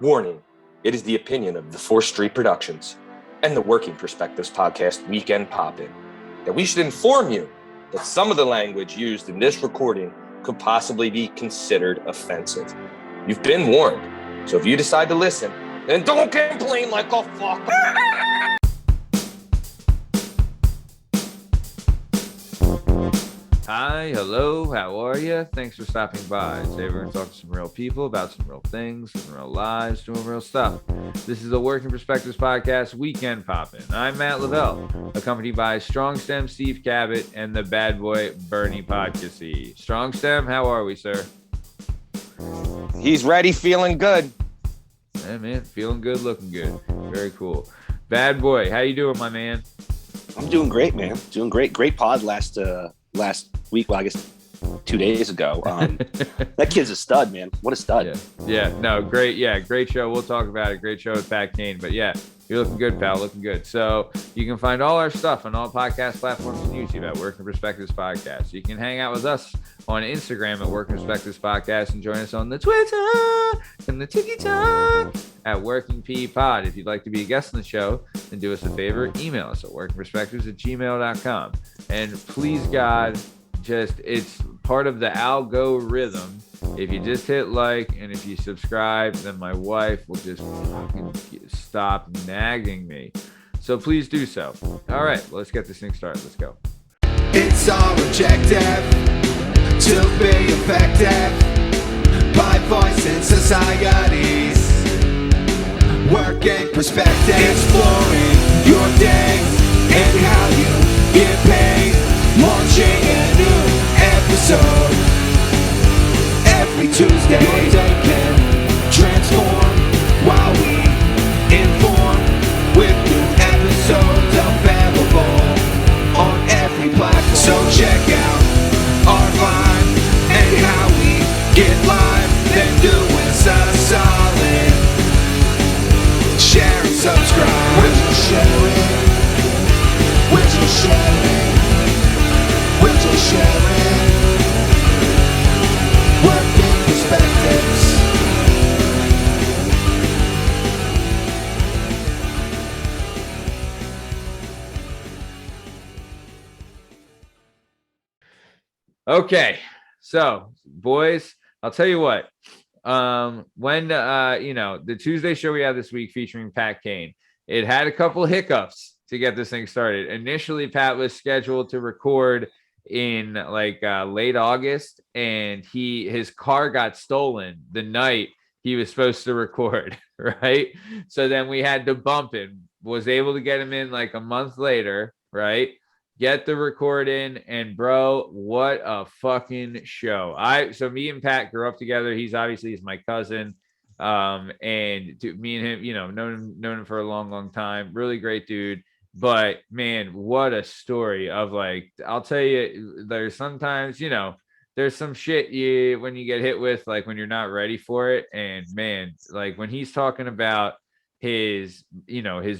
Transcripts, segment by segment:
Warning, it is the opinion of the 4th Street Productions and the Working Perspectives podcast Weekend Poppin' that we should inform you that some of the language used in this recording could possibly be considered offensive. You've been warned, so if you decide to listen, then don't complain like a fucker. Hi, hello, how are you? Thanks for stopping by. Today we're going to talk to some real people about some real things, some real lives, doing real stuff. This is the Working Perspectives podcast, Weekend Poppin'. I'm Matt Lavelle, accompanied by Strong Stem Steve Cabot and the bad boy Bernie Podcasty. Strong Stem, how are we, sir? He's ready, feeling good. Hey, man, feeling good, looking good. Very cool. Bad boy, how you doing, my man? I'm doing great, man. Doing great. Great pod last week. Well, I guess 2 days ago. That kid's a stud, man. What a stud. Yeah. No, great. Yeah, great show. We'll talk about it. Great show with Pat Kane. But yeah, you're looking good, pal. Looking good. So you can find all our stuff on all podcast platforms and YouTube at Working Perspectives Podcast. You can hang out with us on Instagram at Working Perspectives Podcast and join us on the Twitter and the TikTok at Working P Pod. If you'd like to be a guest on the show, then do us a favor. Email us at workingperspectives@gmail.com. And please, God, it's part of the algorithm. If you just hit like and if you subscribe, then my wife will just fucking stop nagging me. So please do so. All right, let's get this thing started. Let's go. It's our objective to be effective by voicing societies. Working perspective, exploring your day and how you get paid. Launching a new episode every Tuesday. Your day can transform while we inform with new episodes available on every platform. So check out our vibe and how we get live. Then do us a solid. Share and subscribe. We're just sharing. We're just sharing. We're just sharing. Working perspectives. Okay, so boys, I'll tell you what. When the Tuesday show we had this week featuring Pat Kane, it had a couple hiccups to get this thing started. Initially, Pat was scheduled to record in late August, and his car got stolen the night he was supposed to record, right? So then we had to bump him. Was able to get him in like a month later, right? Get the record in, and bro, what a fucking show. So me and Pat grew up together. He's my cousin. And me and him, known him for a long time. Really great dude. But man, what a story of I'll tell you, there's sometimes, there's some shit when you get hit with, when you're not ready for it. And man, when he's talking about his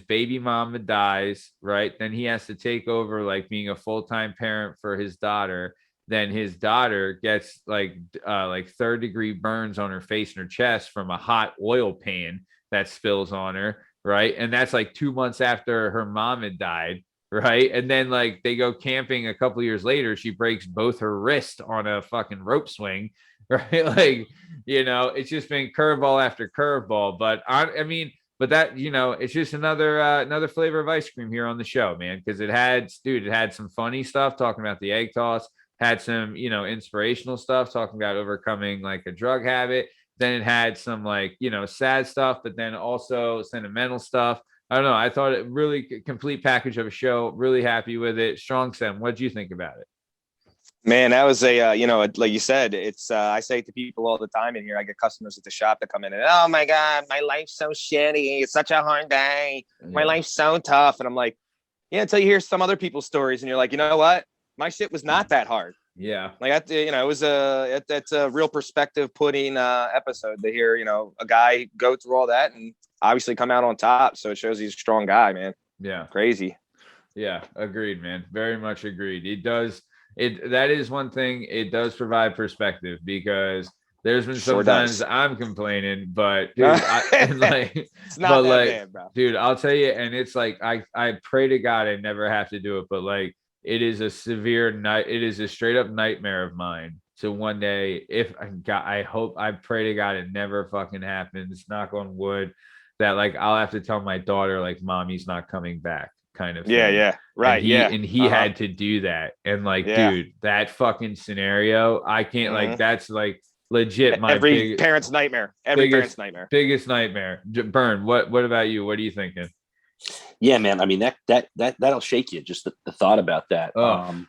baby mama dies, right? Then he has to take over being a full-time parent for his daughter. Then his daughter gets 3rd-degree burns on her face and her chest from a hot oil pan that spills on her, right? And that's 2 months after her mom had died, right? And then they go camping a couple years later, she breaks both her wrists on a fucking rope swing, right? It's just been curveball after curveball. But but that, it's just another flavor of ice cream here on the show, man, because it had some funny stuff talking about the egg toss, had some, inspirational stuff talking about overcoming a drug habit. Then it had some sad stuff, but then also sentimental stuff. I don't know. I thought it really complete package of a show. Really happy with it. Strong Sam, what did you think about it? Man, that was like you said, it's, I say to people all the time in here, I get customers at the shop that come in and, oh my God, my life's so shitty. It's such a hard day. My life's so tough. And I'm like, yeah, until you hear some other people's stories and you're like, you know what? My shit was not that hard. Yeah. It was that's a real perspective putting episode to hear, a guy go through all that and obviously come out on top. So it shows he's a strong guy, man. Yeah. Crazy. Yeah. Agreed, man. Very much agreed. That is one thing. It does provide perspective because There's been Sure sometimes does. I'm complaining, but dude, It's not that bad, bro. dude, I'll tell you, and it's like I pray to God I never have to do it, but like it is a severe night. It is a straight up nightmare of mine. So one day, if I pray to God it never fucking happens. Knock on wood. That like I'll have to tell my daughter like mommy's not coming back, kind of Yeah, thing. yeah, right, And he had to do that, and like, Yeah. dude, that fucking scenario, I can't like. Mhm. That's like legit my Every parent's nightmare. Every parent's nightmare. biggest nightmare. Burn. What about you? What are you thinking? Yeah, man. I mean, that'll shake you, just the thought about that. Oh.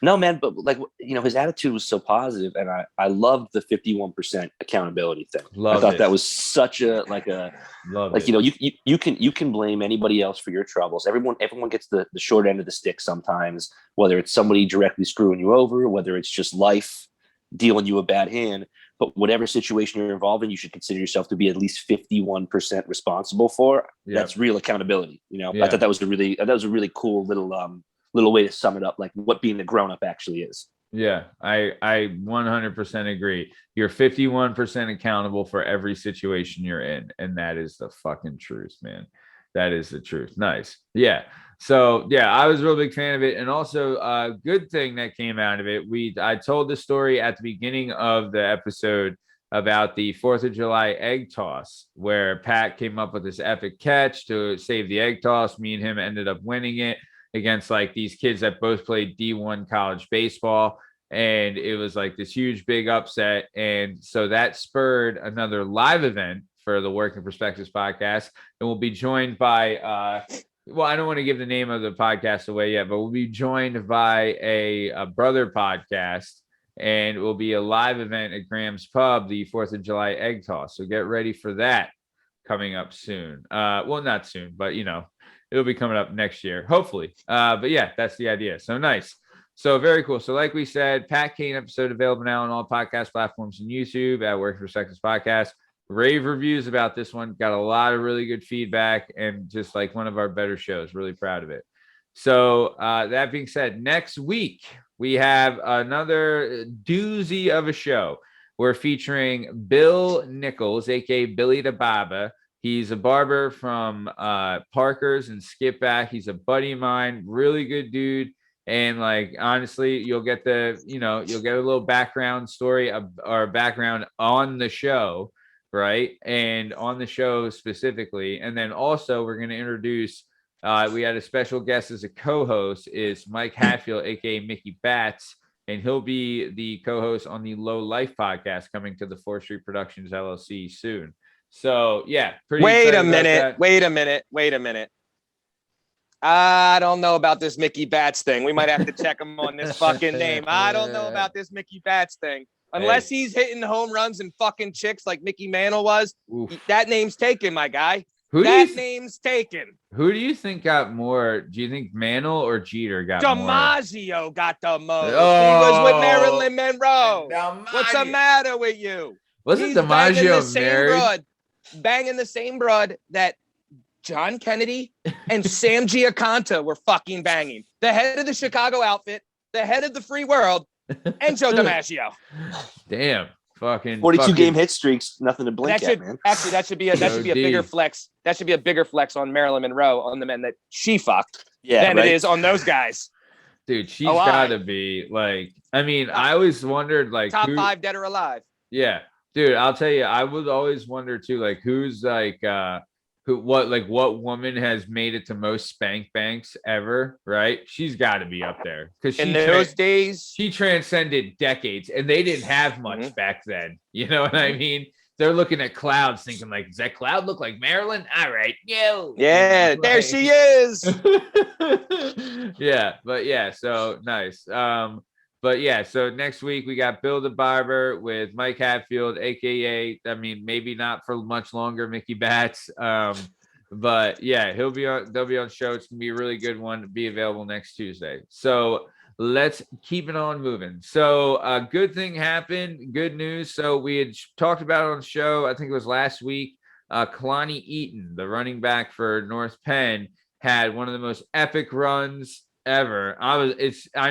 No, man, but like, his attitude was so positive, and I loved the 51% accountability thing. I thought that was such a Love like, it. you can blame anybody else for your troubles. Everyone gets the short end of the stick sometimes, whether it's somebody directly screwing you over, whether it's just life dealing you a bad hand. But whatever situation you're involved in, you should consider yourself to be at least 51% responsible for. Yep. That's real accountability. Yeah. I thought that was a really cool little way to sum it up, like what being a grown-up actually is. Yeah, I 100% agree. You're 51% accountable for every situation you're in, and that is the fucking truth, man. That is the truth. Nice. Yeah. So yeah, I was a real big fan of it, and also a good thing that came out of it. I told the story at the beginning of the episode about the 4th of July egg toss, where Pat came up with this epic catch to save the egg toss. Me and him ended up winning it against like these kids that both played D1 college baseball. And it was like this huge, big upset. And so that spurred another live event for the Working Perspectives podcast. And we'll be joined by, well, I don't want to give the name of the podcast away yet, but we'll be joined by a brother podcast. And it will be a live event at Graham's Pub, the 4th of July egg toss. So get ready for that coming up soon. Well, not soon, but it'll be coming up next year, hopefully. But yeah, that's the idea. So nice. So very cool. So like we said, Pat Kane episode available now on all podcast platforms and YouTube at Working Perspectives Podcast. Rave reviews about this one. Got a lot of really good feedback and just like one of our better shows. Really proud of it. So that being said, next week we have another doozy of a show. We're featuring Bill Nichols, aka Billy the Barber. He's a barber from Parker's and Skip Back. He's a buddy of mine, really good dude. And like, honestly, you'll get a little background story or background on the show, right? And on the show specifically. And then also we're going to introduce, we had a special guest as a co-host is Mike Hatfield, aka Mickey Bats. And he'll be the co-host on the Low Life podcast coming to the 4th Street Productions LLC soon. So yeah, Wait a minute. I don't know about this Mickey Bats thing. We might have to check him on this fucking name. I don't know about this Mickey Bats thing. Unless he's hitting home runs and fucking chicks like Mickey Mantle was. Oof. That name's taken, my guy. Name's taken. Who do you think got more? Do you think Mantle or Jeter got more? DiMaggio got the most. Oh, he was with Marilyn Monroe. What's the matter with you? Wasn't DiMaggio married? Banging the same broad that John Kennedy and Sam Giaconta were fucking banging. The head of the Chicago outfit, the head of the free world, and Joe DiMaggio. Damn. Fucking 42 game hit streaks, nothing to blink at, man. Actually, that should be a bigger flex. That should be a bigger flex on Marilyn Monroe on the men that she fucked than it is on those guys. Dude, she's gotta be like, I mean, I always wondered like top 5 dead or alive. Yeah. Dude, I'll tell you, I would always wonder too, like who's like what woman has made it to most spank banks ever, right? She's got to be up there because in those days she transcended decades, and they didn't have much back then. You know what I mean? They're looking at clouds, thinking like, "Does that cloud look like Marilyn?" All right, yeah, there she is. Yeah, but yeah, so nice. But yeah, so next week we got Bill the Barber with Mike Hatfield, aka, I mean, maybe not for much longer, Mickey Bats. But yeah, they'll be on show. It's gonna be a really good one to be available next Tuesday. So let's keep it on moving. So a good thing happened, good news. So we had talked about it on the show, I think it was last week. Kalani Eaton, the running back for North Penn, had one of the most epic runs ever. I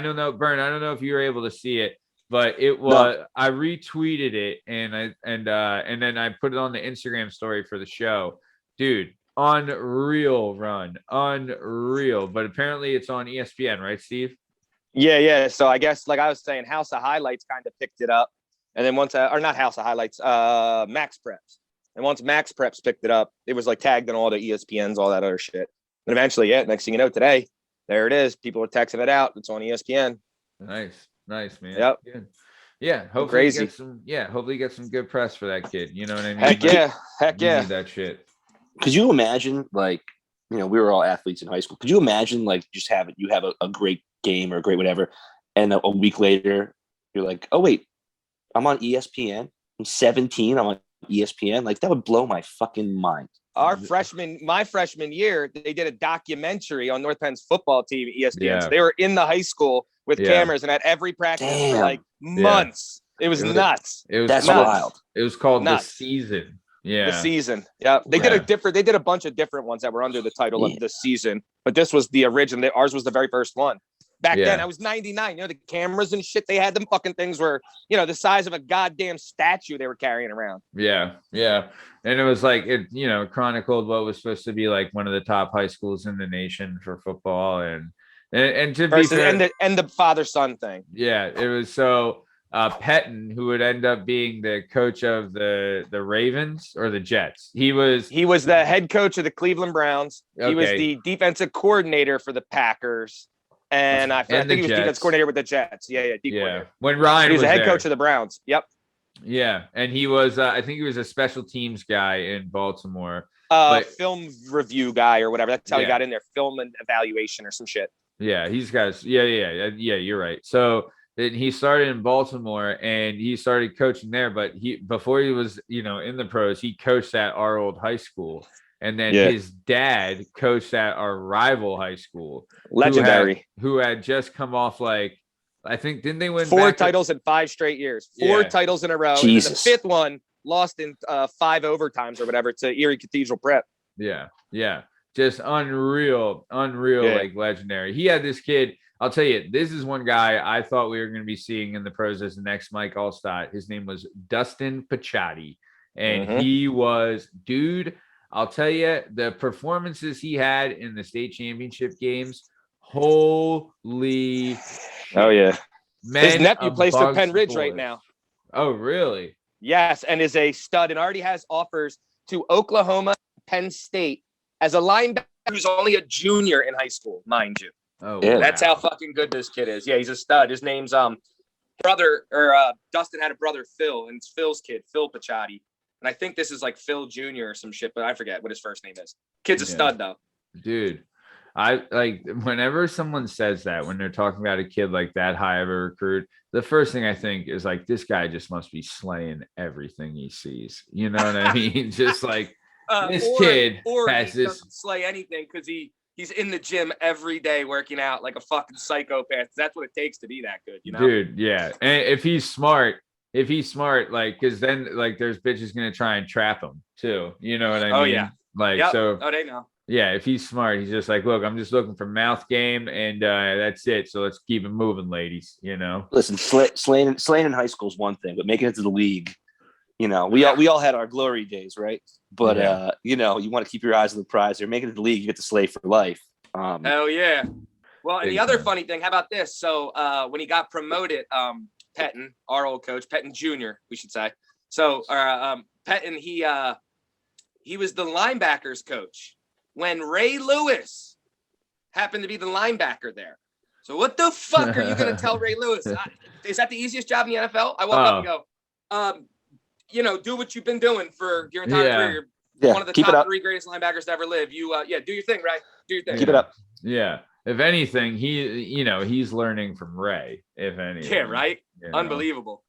don't know, Bern, I don't know if you were able to see it, but it was I retweeted it and then I put it on the Instagram story for the show. Dude, unreal run. Unreal. But apparently it's on ESPN, right, Steve? Yeah. So I guess, like I was saying, House of Highlights kind of picked it up. And then once, or not House of Highlights, Max Preps. And once Max Preps picked it up, it was like tagged in all the ESPNs, all that other shit. And eventually, next thing you know, today, there it is. People are texting it out. It's on ESPN. Nice, man. Yep. Yeah. Hopefully crazy. Hopefully get some good press for that kid. You know what I mean? Heck yeah. You need that shit. Could you imagine, like, we were all athletes in high school. Could you imagine, like, just have a great game or a great whatever, and a week later, you're like, oh, wait, I'm on ESPN. I'm 17. I'm on ESPN. Like, that would blow my fucking mind. My freshman year, they did a documentary on North Penn's football team, ESPN. Yeah. So they were in the high school with cameras and at every practice for like months. It was nuts. That's wild. It was called nuts. The Season. Yeah. The Season. Yeah. They did a bunch of different ones that were under the title of The Season, but this was the original. Ours was the very first one. Back then, I was 99. The cameras and shit, they had them fucking things were, the size of a goddamn statue they were carrying around. Yeah. And it was like, it chronicled what was supposed to be like one of the top high schools in the nation for football. And to be fair, and the father-son thing. Yeah, it was so Pettin, who would end up being the coach of the Ravens or the Jets. He was the head coach of the Cleveland Browns. Okay. He was the defensive coordinator for the Packers. And I think he was defense coordinator with the Jets. Yeah. When Ryan he was the head there. coach of the Browns. Yep. Yeah, and he was. I think he was a special teams guy in Baltimore. Film review guy or whatever. That's how he got in there. Film and evaluation or some shit. Yeah, he's got. Yeah. You're right. So then he started in Baltimore and he started coaching there. But before he was, in the pros, he coached at our old high school. And then his dad coached at our rival high school. Legendary. Who had just come off I think, didn't they win 4 titles in 5 straight years? 4 titles in a row. Jesus. And the 5th one lost in 5 overtimes or whatever to Erie Cathedral Prep. Yeah. Just unreal, like legendary. He had this kid. I'll tell you, this is one guy I thought we were going to be seeing in the pros as the next Mike Allstott. His name was Dustin Picciotti. And he was, dude, I'll tell you, the performances he had in the state championship games, holy shit. Oh, yeah. His nephew plays for Penn Ridge right now. Oh, really? Yes, and is a stud and already has offers to Oklahoma, Penn State as a linebacker who's only a junior in high school, mind you. Oh, yeah. That's how fucking good this kid is. Yeah, he's a stud. His name's brother, or Dustin had a brother, Phil, and it's Phil's kid, Phil Picciotti. And I think this is like Phil Jr. or some shit, but I forget what his first name is. Kid's a stud, though. Dude, I like whenever someone says that, when they're talking about a kid like that high of a recruit, the first thing I think is like, this guy just must be slaying everything he sees. You know what I mean? Just like this kid has he doesn't slay anything because he's in the gym every day working out like a fucking psychopath. That's what it takes to be that good, Dude, yeah. And if he's smart, like, because then like there's bitches gonna try and trap him too. You know what I mean? Oh yeah. Like so. Oh, they know. Yeah, if he's smart, he's just like, look, I'm just looking for mouth game, and that's it. So let's keep it moving, ladies. Listen, slaying in high school is one thing, but making it to the league, we all had our glory days, right? But you want to keep your eyes on the prize. They're making it to the league, you get to slay for life. Oh yeah. Well, and the other funny thing, how about this? So when he got promoted, Pettin, our old coach, Pettin Jr., we should say. So Pettin, he was the linebackers coach when Ray Lewis happened to be the linebacker there. So what the fuck are you going to tell Ray Lewis? Is that the easiest job in the NFL? I walk up and go, do what you've been doing for your entire career. You're one of the top 3 greatest linebackers to ever live. You, do your thing, Ray. Do your thing. Keep it up. Yeah. If anything, he's learning from Ray, if anything. Yeah, right? Unbelievable.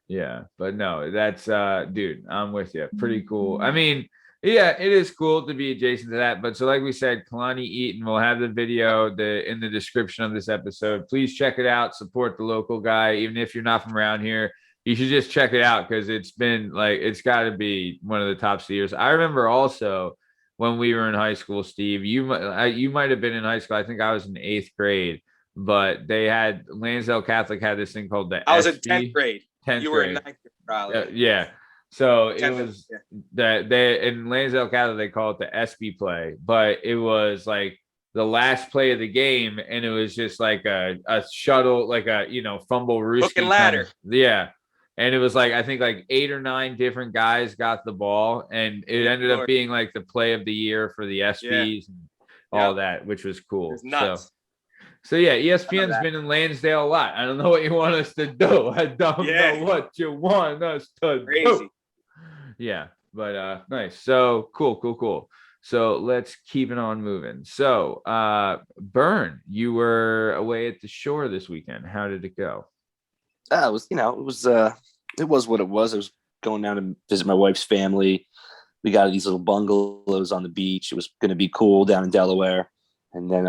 Yeah, but no, that's dude, I'm with you. Pretty cool. I mean, yeah, it is cool to be adjacent to that. But so like we said, Kalani Eaton will have the video in the description of this episode. Please check it out. Support the local guy. Even if you're not from around here, you should just check it out because it's been it's got to be one of the top skiers. I remember also when we were in high school, Steve, you might have been in high school. I think I was in 8th grade but they had Lansdale Catholic had this thing called the I was in SB, 10th grade. 10th You were grade. in 9th grade, probably. Yeah. So it 10th, was that they in Lansdale Catholic they call it the SB play, but it was like the last play of the game, and it was just like a shuttle, like a fumble rooski Hook and ladder. Yeah. And it was like I think like 8 or 9 different guys got the ball, and it ended up being like the play of the year for the SBs and all that, which was cool. It was nuts. So yeah, ESPN's been in Lansdale a lot. I don't know what you want us to do. I don't know what you want us to do. Yeah, but nice. So cool. So let's keep it on moving. So Burn, you were away at the shore this weekend. How did it go? It was what it was. I was going down to visit my wife's family. We got these little bungalows on the beach. It was going to be cool down in Delaware. And then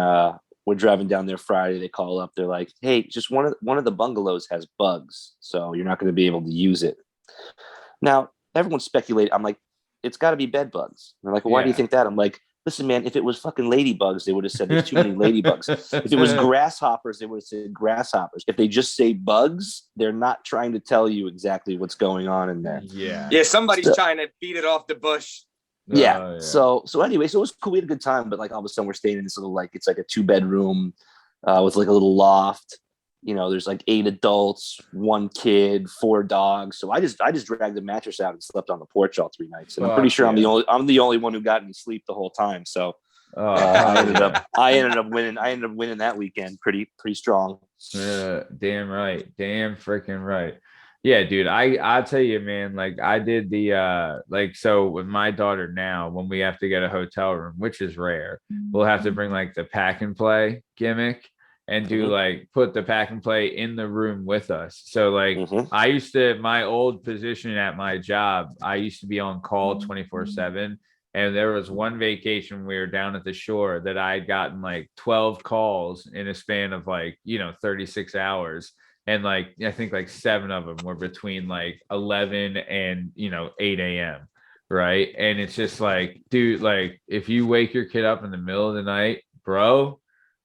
we're driving down there Friday. They call up. They're like, hey, just one of the bungalows has bugs, so you're not going to be able to use it. Now, everyone's speculating. I'm like, it's got to be bed bugs. They're like, well, why do you think that? I'm like, listen, man, if it was fucking ladybugs, they would have said there's too many ladybugs. If it was grasshoppers, they would have said grasshoppers. If they just say bugs, they're not trying to tell you exactly what's going on in there. Yeah, somebody's trying to beat it off the bush. Yeah. So anyway, so it was cool. We had a good time, but like all of a sudden we're staying in this little, like, it's like a 2-bedroom with like a little loft. There's like 8 adults, 1 kid, 4 dogs. So I just dragged the mattress out and slept on the porch all 3 nights. And I'm pretty sure I'm the only one who got any sleep the whole time. So I ended up winning that weekend pretty strong. Damn right. Damn freaking right. Yeah, dude. I'll tell you, man, like I did the so with my daughter now, when we have to get a hotel room, which is rare, we'll have to bring like the pack and play gimmick and do like put the pack and play in the room with us. So like I used to, my old position at my job, I used to be on call 24/7. And there was one vacation we were down at the shore that I had gotten like 12 calls in a span of like, 36 hours. And like, I think like 7 of them were between like 11 and, 8 a.m. Right. And it's just like, dude, like if you wake your kid up in the middle of the night, bro,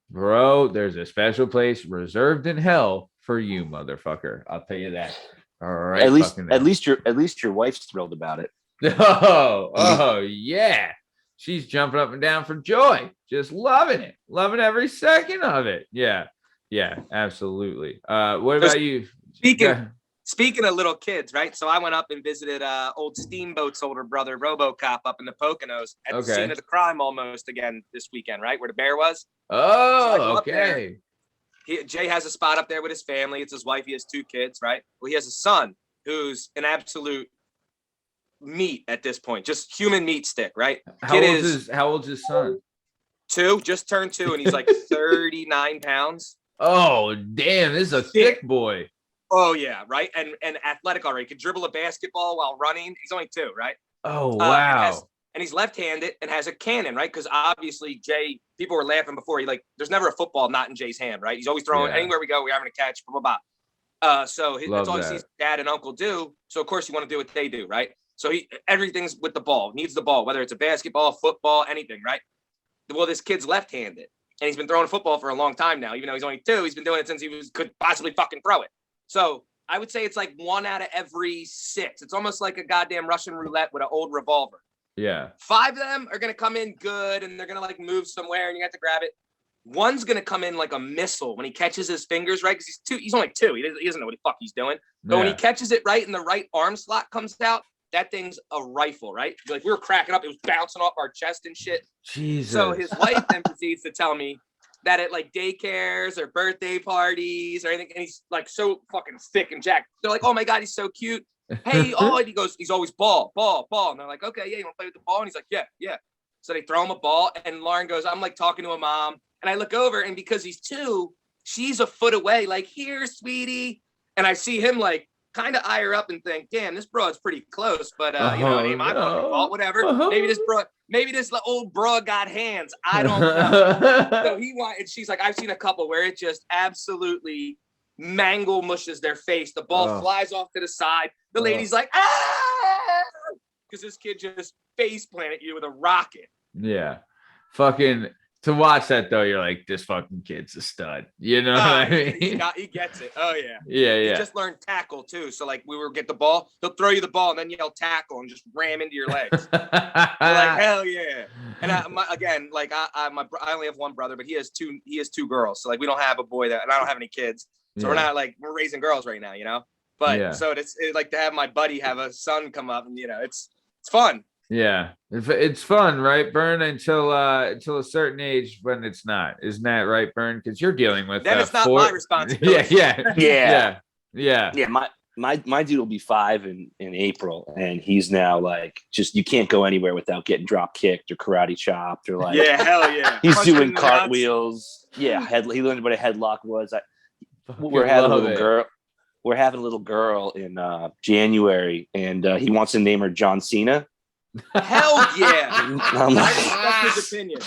there's a special place reserved in hell for you, motherfucker. I'll tell you that. All right. At least your wife's thrilled about it. Oh yeah. She's jumping up and down for joy. Just loving it. Loving every second of it. Yeah. Yeah, absolutely. What about you? Speaking of little kids, right? So I went up and visited old Steamboat's older brother, RoboCop, up in the Poconos at the scene of the crime almost again this weekend, right? Where the bear was. Oh, so okay. Jay has a spot up there with his family. It's his wife. He has 2 kids, right? Well, he has a son who's an absolute meat at this point, just human meat stick, right? How old's his son? 2, just turned 2, and he's like 39 pounds. Oh, damn, this is a thick boy. Oh, yeah, right? And athletic already. Could dribble a basketball while running. He's only 2, right? Oh, wow. And he's left-handed and has a cannon, right? Because obviously, Jay, people were laughing before. There's never a football not in Jay's hand, right? He's always throwing anywhere we go. We're having a catch, blah, blah, blah. So that's all he sees dad and uncle do. So, of course, you want to do what they do, right? So everything's with the ball, needs the ball, whether it's a basketball, football, anything, right? Well, this kid's left-handed. And he's been throwing football for a long time now. Even though he's only 2, he's been doing it since could possibly fucking throw it. So I would say it's like 1 out of every 6. It's almost like a goddamn Russian roulette with an old revolver. Yeah. 5 of them are going to come in good and they're going to like move somewhere and you have to grab it. 1's going to come in like a missile when he catches his fingers, right? Because he's only 2. He doesn't know what the fuck he's doing. But when he catches it right and the right arm slot comes out, that thing's a rifle, right? Like we were cracking up. It was bouncing off our chest and shit. Jesus. So his wife then proceeds to tell me that at like daycares or birthday parties or anything, and he's like so fucking thick and jacked. They're like, oh my God, he's so cute. Hey, and he goes, he's always ball. And they're like, okay, yeah, you want to play with the ball? And he's like, yeah. So they throw him a ball, and Lauren goes, I'm like talking to a mom, and I look over, and because he's 2, she's a foot away, like, here, sweetie. And I see him like kind of eye her up and think, damn, this bro is pretty close, but it ain't my fucking fault, whatever. Maybe this old bro got hands. I don't know. So and she's like, I've seen a couple where it just absolutely mangle mushes their face. The ball flies off to the side. The lady's like, because this kid just face planted you with a rocket. Yeah. Fucking To watch that though, you're like, this fucking kid's a stud. You know what I mean? He gets it. Oh yeah. Yeah, He yeah. just learned tackle too. So like we get the ball, he'll throw you the ball and then yell tackle and just ram into your legs. You're like, hell yeah. And I only have one brother, but he has two girls. So like we don't have a boy and I don't have any kids. So we're raising girls right now, you know. But so it's like to have my buddy have a son come up and it's fun. Yeah, it's fun, right, Bern? Until a certain age when it's not. Isn't that right, Bern? Because you're dealing with then it's not my responsibility. Yeah. My dude will be 5 in April, and he's now like, just you can't go anywhere without getting drop kicked or karate chopped or like. Yeah, hell yeah. He's doing cartwheels. Yeah, he learned what a headlock was. We're having a little girl. We're having a little girl in January, and he wants to name her John Cena. Hell yeah! That's his opinion.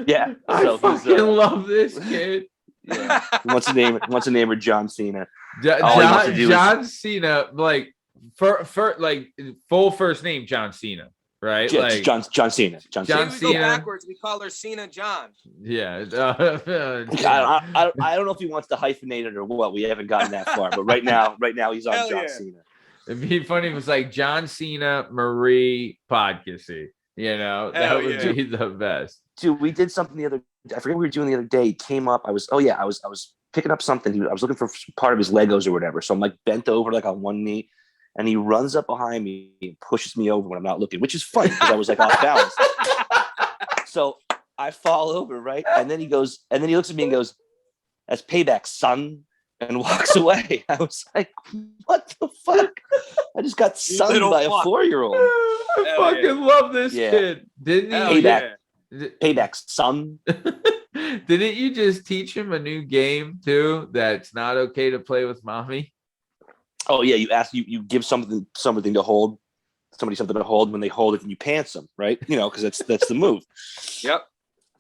Yeah, I fucking love this kid. Yeah, he wants to name her John Cena. John Cena, like for like full first name John Cena, right? Yeah, like John Cena. John Cena. Cena. We go backwards. We call her Cena John. Yeah. I don't know if he wants to hyphenate it or what. We haven't gotten that far, but right now he's on John Cena. It'd be funny if it was like John Cena, Marie Podcasty. You know, that would be the best. Dude, we did something the other. I forget what we were doing the other day. He came up. I was picking up something. I was looking for part of his Legos or whatever. So I'm like bent over like on one knee, and he runs up behind me and pushes me over when I'm not looking, which is funny because I was like off balance. So I fall over, right? And then he looks at me and goes, "That's payback, son," and walks away. I was like, what the fuck? I just got sunned by a 4-year-old. I fucking love this kid. Didn't he? Payback, son. Didn't you just teach him a new game too? That's not okay to play with mommy. Oh yeah, you give something to hold, somebody something to hold. When they hold it, then you pants them, right? You know, because that's the move. Yep.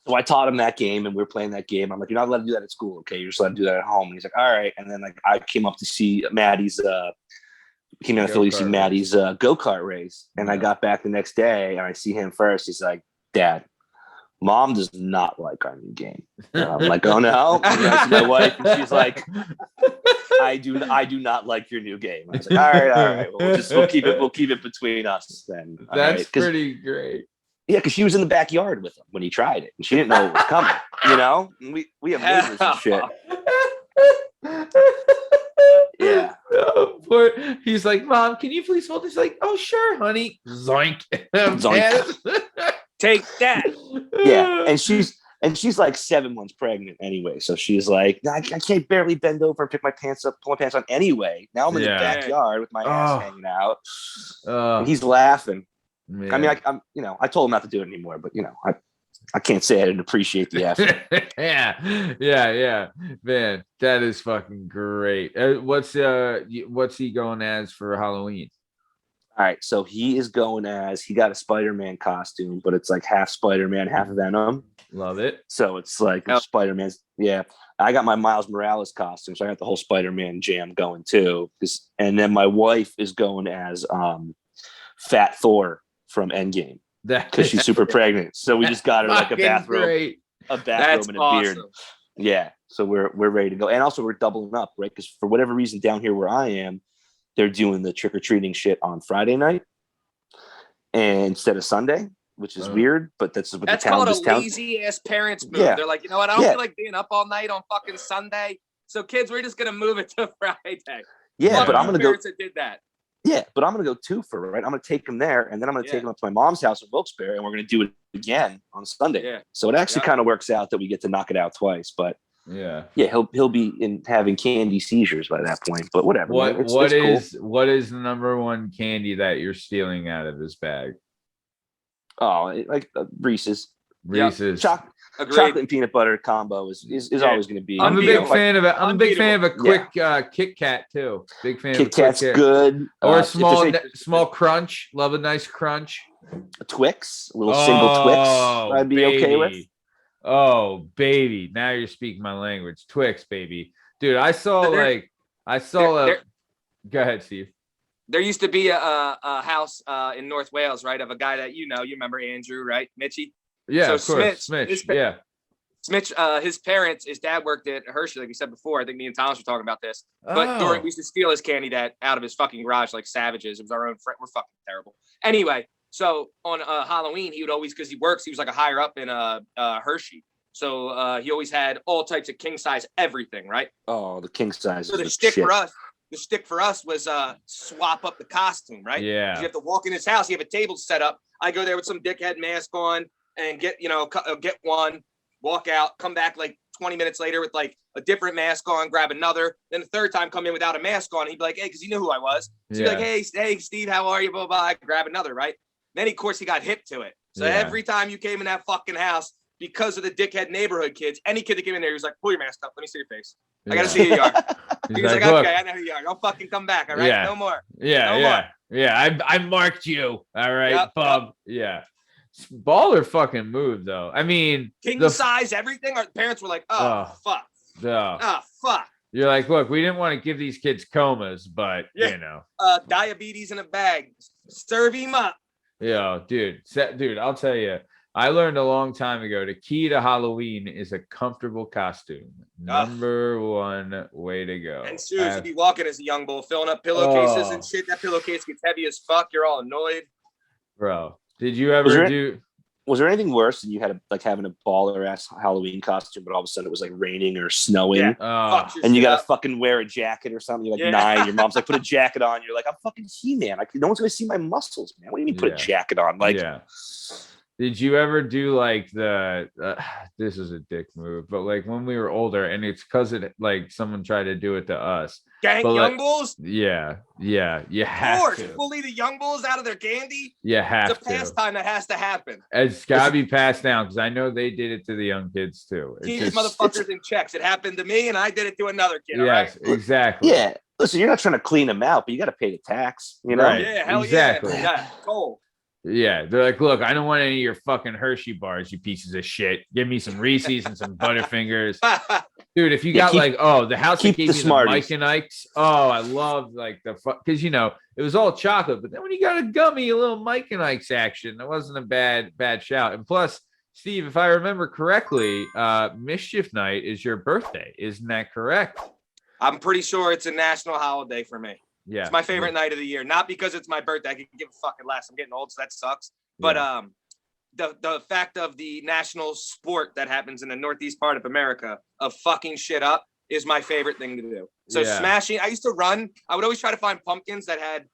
So I taught him that game, and we were playing that game. I'm like, you're not allowed to do that at school, okay? You're just allowed to do that at home. And he's like, all right. And then like I came up to see Maddie's Maddie's go-kart race, and I got back the next day, and I see him first. He's like, Dad, Mom does not like our new game. And I'm like, oh no. And I see my wife, and she's like, I do not like your new game. I was like, all right. Well, we'll keep it between us then. That's pretty great. Yeah, because she was in the backyard with him when he tried it, and she didn't know it was coming. You know, and we have neighbors and shit. Yeah. Oh, he's like, Mom, can you please hold this? Like, oh sure, honey. Zoink. Zoink. Take that. Yeah, and she's like 7 months pregnant anyway, so she's like, I can't barely bend over and pick my pants up, pull my pants on anyway. Now I'm in the backyard with my ass hanging out. And he's laughing. Man. I mean, I told him not to do it anymore, but I can't say I didn't appreciate the effort. yeah, man, that is fucking great. What's he going as for Halloween? All right, so he got a Spider-Man costume, but it's like half Spider-Man, half Venom. Love it. So it's like Spider-Man's. Yeah, I got my Miles Morales costume, so I got the whole Spider-Man jam going too. And then my wife is going as Fat Thor from Endgame because she's super pregnant. So we just got her like a bathrobe and a beard. Yeah, so we're ready to go. And also we're doubling up, right? Because for whatever reason down here where I am, they're doing the trick-or-treating shit on Friday night and instead of Sunday, which is weird, but that's what that's the town called a lazy ass parents move. Yeah. They're like, you know what? I don't feel like being up all night on fucking Sunday. So kids, we're just gonna move it to Friday. Yeah, but I'm gonna go. That did that. Yeah, but I'm gonna go 2 for it, right? I'm gonna take them there, and then I'm gonna take them up to my mom's house in Wilkes-Barre, and we're gonna do it again on Sunday. Yeah. So it actually kind of works out that we get to knock it out twice, but. Yeah, he'll be having candy seizures by that point, but whatever. What is the number one candy that you're stealing out of his bag? Oh, like Reese's. Reese's. Chocolate and peanut butter combo is always going to be. I'm a big fan of it. I'm a big fan of a quick Kit Kat too. Big fan. Kit Kat's good. Or a small crunch. Love a nice crunch. A Twix, a little single Twix. I'd be okay with. Oh, baby. Now you're speaking my language. Twix, baby. Dude, I saw. Go ahead, Steve. There used to be a house in North Wales, right, of a guy that you remember Andrew, right? Mitchie? Yeah, so of course. Smith, yeah. Mitch, his parents, his dad worked at Hershey, like we said before. I think me and Thomas were talking about this. But we used to steal his candy out of his fucking garage like savages. It was our own friend. We're fucking terrible. Anyway, so on Halloween, he would always, because he was like a higher up in Hershey. So he always had all types of king size everything, right? Oh, the king size. So the stick for us was swap up the costume, right? Yeah. You have to walk in his house. You have a table set up. I go there with some dickhead mask on and get one. Walk out, come back like 20 minutes later with like a different mask on, grab another. Then the third time come in without a mask on. He'd be like, hey, because he knew who I was. So he'd be like, hey, Steve, how are you? Blah, blah, blah. Grab another, right? Then, of course, he got hip to it. So every time you came in that fucking house, because of the dickhead neighborhood kids, any kid that came in there, he was like, pull your mask up. Let me see your face. I got to see who you are. He was like, okay, I know who you are. Don't fucking come back, all right? No more. I marked you. All right, bub. Yeah. Baller fucking move though. I mean, king size everything. Our parents were like, fuck. Fuck. You're like, look, we didn't want to give these kids comas, but you know, diabetes in a bag. Serve him up. Yeah, dude, I'll tell you, I learned a long time ago the key to Halloween is a comfortable costume. Number one way to go. And shoes, you'd be walking as a young bull, filling up pillowcases and shit. That pillowcase gets heavy as fuck. You're all annoyed, bro. Did you ever was there anything worse than you had having a baller ass Halloween costume, but all of a sudden it was like raining or snowing, and you got to fucking wear a jacket or something? You're like 9. Your mom's like, put a jacket on. You're like, I'm fucking He-Man. No one's gonna see my muscles, man. What do you mean put a jacket on? Like, Did you ever do like the this is a dick move, but like when we were older, and it's because it like someone tried to do it to us. Gang young bulls? Yeah. You have to. Bully the young bulls out of their candy? You have it's a pastime that has to happen. It's gotta be passed down because I know they did it to the young kids too. These motherfuckers in checks. It happened to me and I did it to another kid. Yes, right? Exactly. Yeah. Listen, you're not trying to clean them out, but you got to pay the tax, you know? Right. Yeah, hell exactly. Yeah. Cold. Yeah, they're like, look, I don't want any of your fucking Hershey bars, you pieces of shit. Give me some Reese's and some Butterfingers. Dude, if you got the house that gave you the Mike and Ike's. Oh, I love like because it was all chocolate, but then when you got a gummy, a little Mike and Ike's action, that wasn't a bad shout. And plus, Steve, if I remember correctly, Mischief Night is your birthday. Isn't that correct? I'm pretty sure it's a national holiday for me. Yeah, it's my favorite night of the year. Not because it's my birthday. I can give a fucking less. I'm getting old, so that sucks. But the fact of the national sport that happens in the northeast part of America of fucking shit up is my favorite thing to do. So smashing. I used to run. I would always try to find pumpkins that had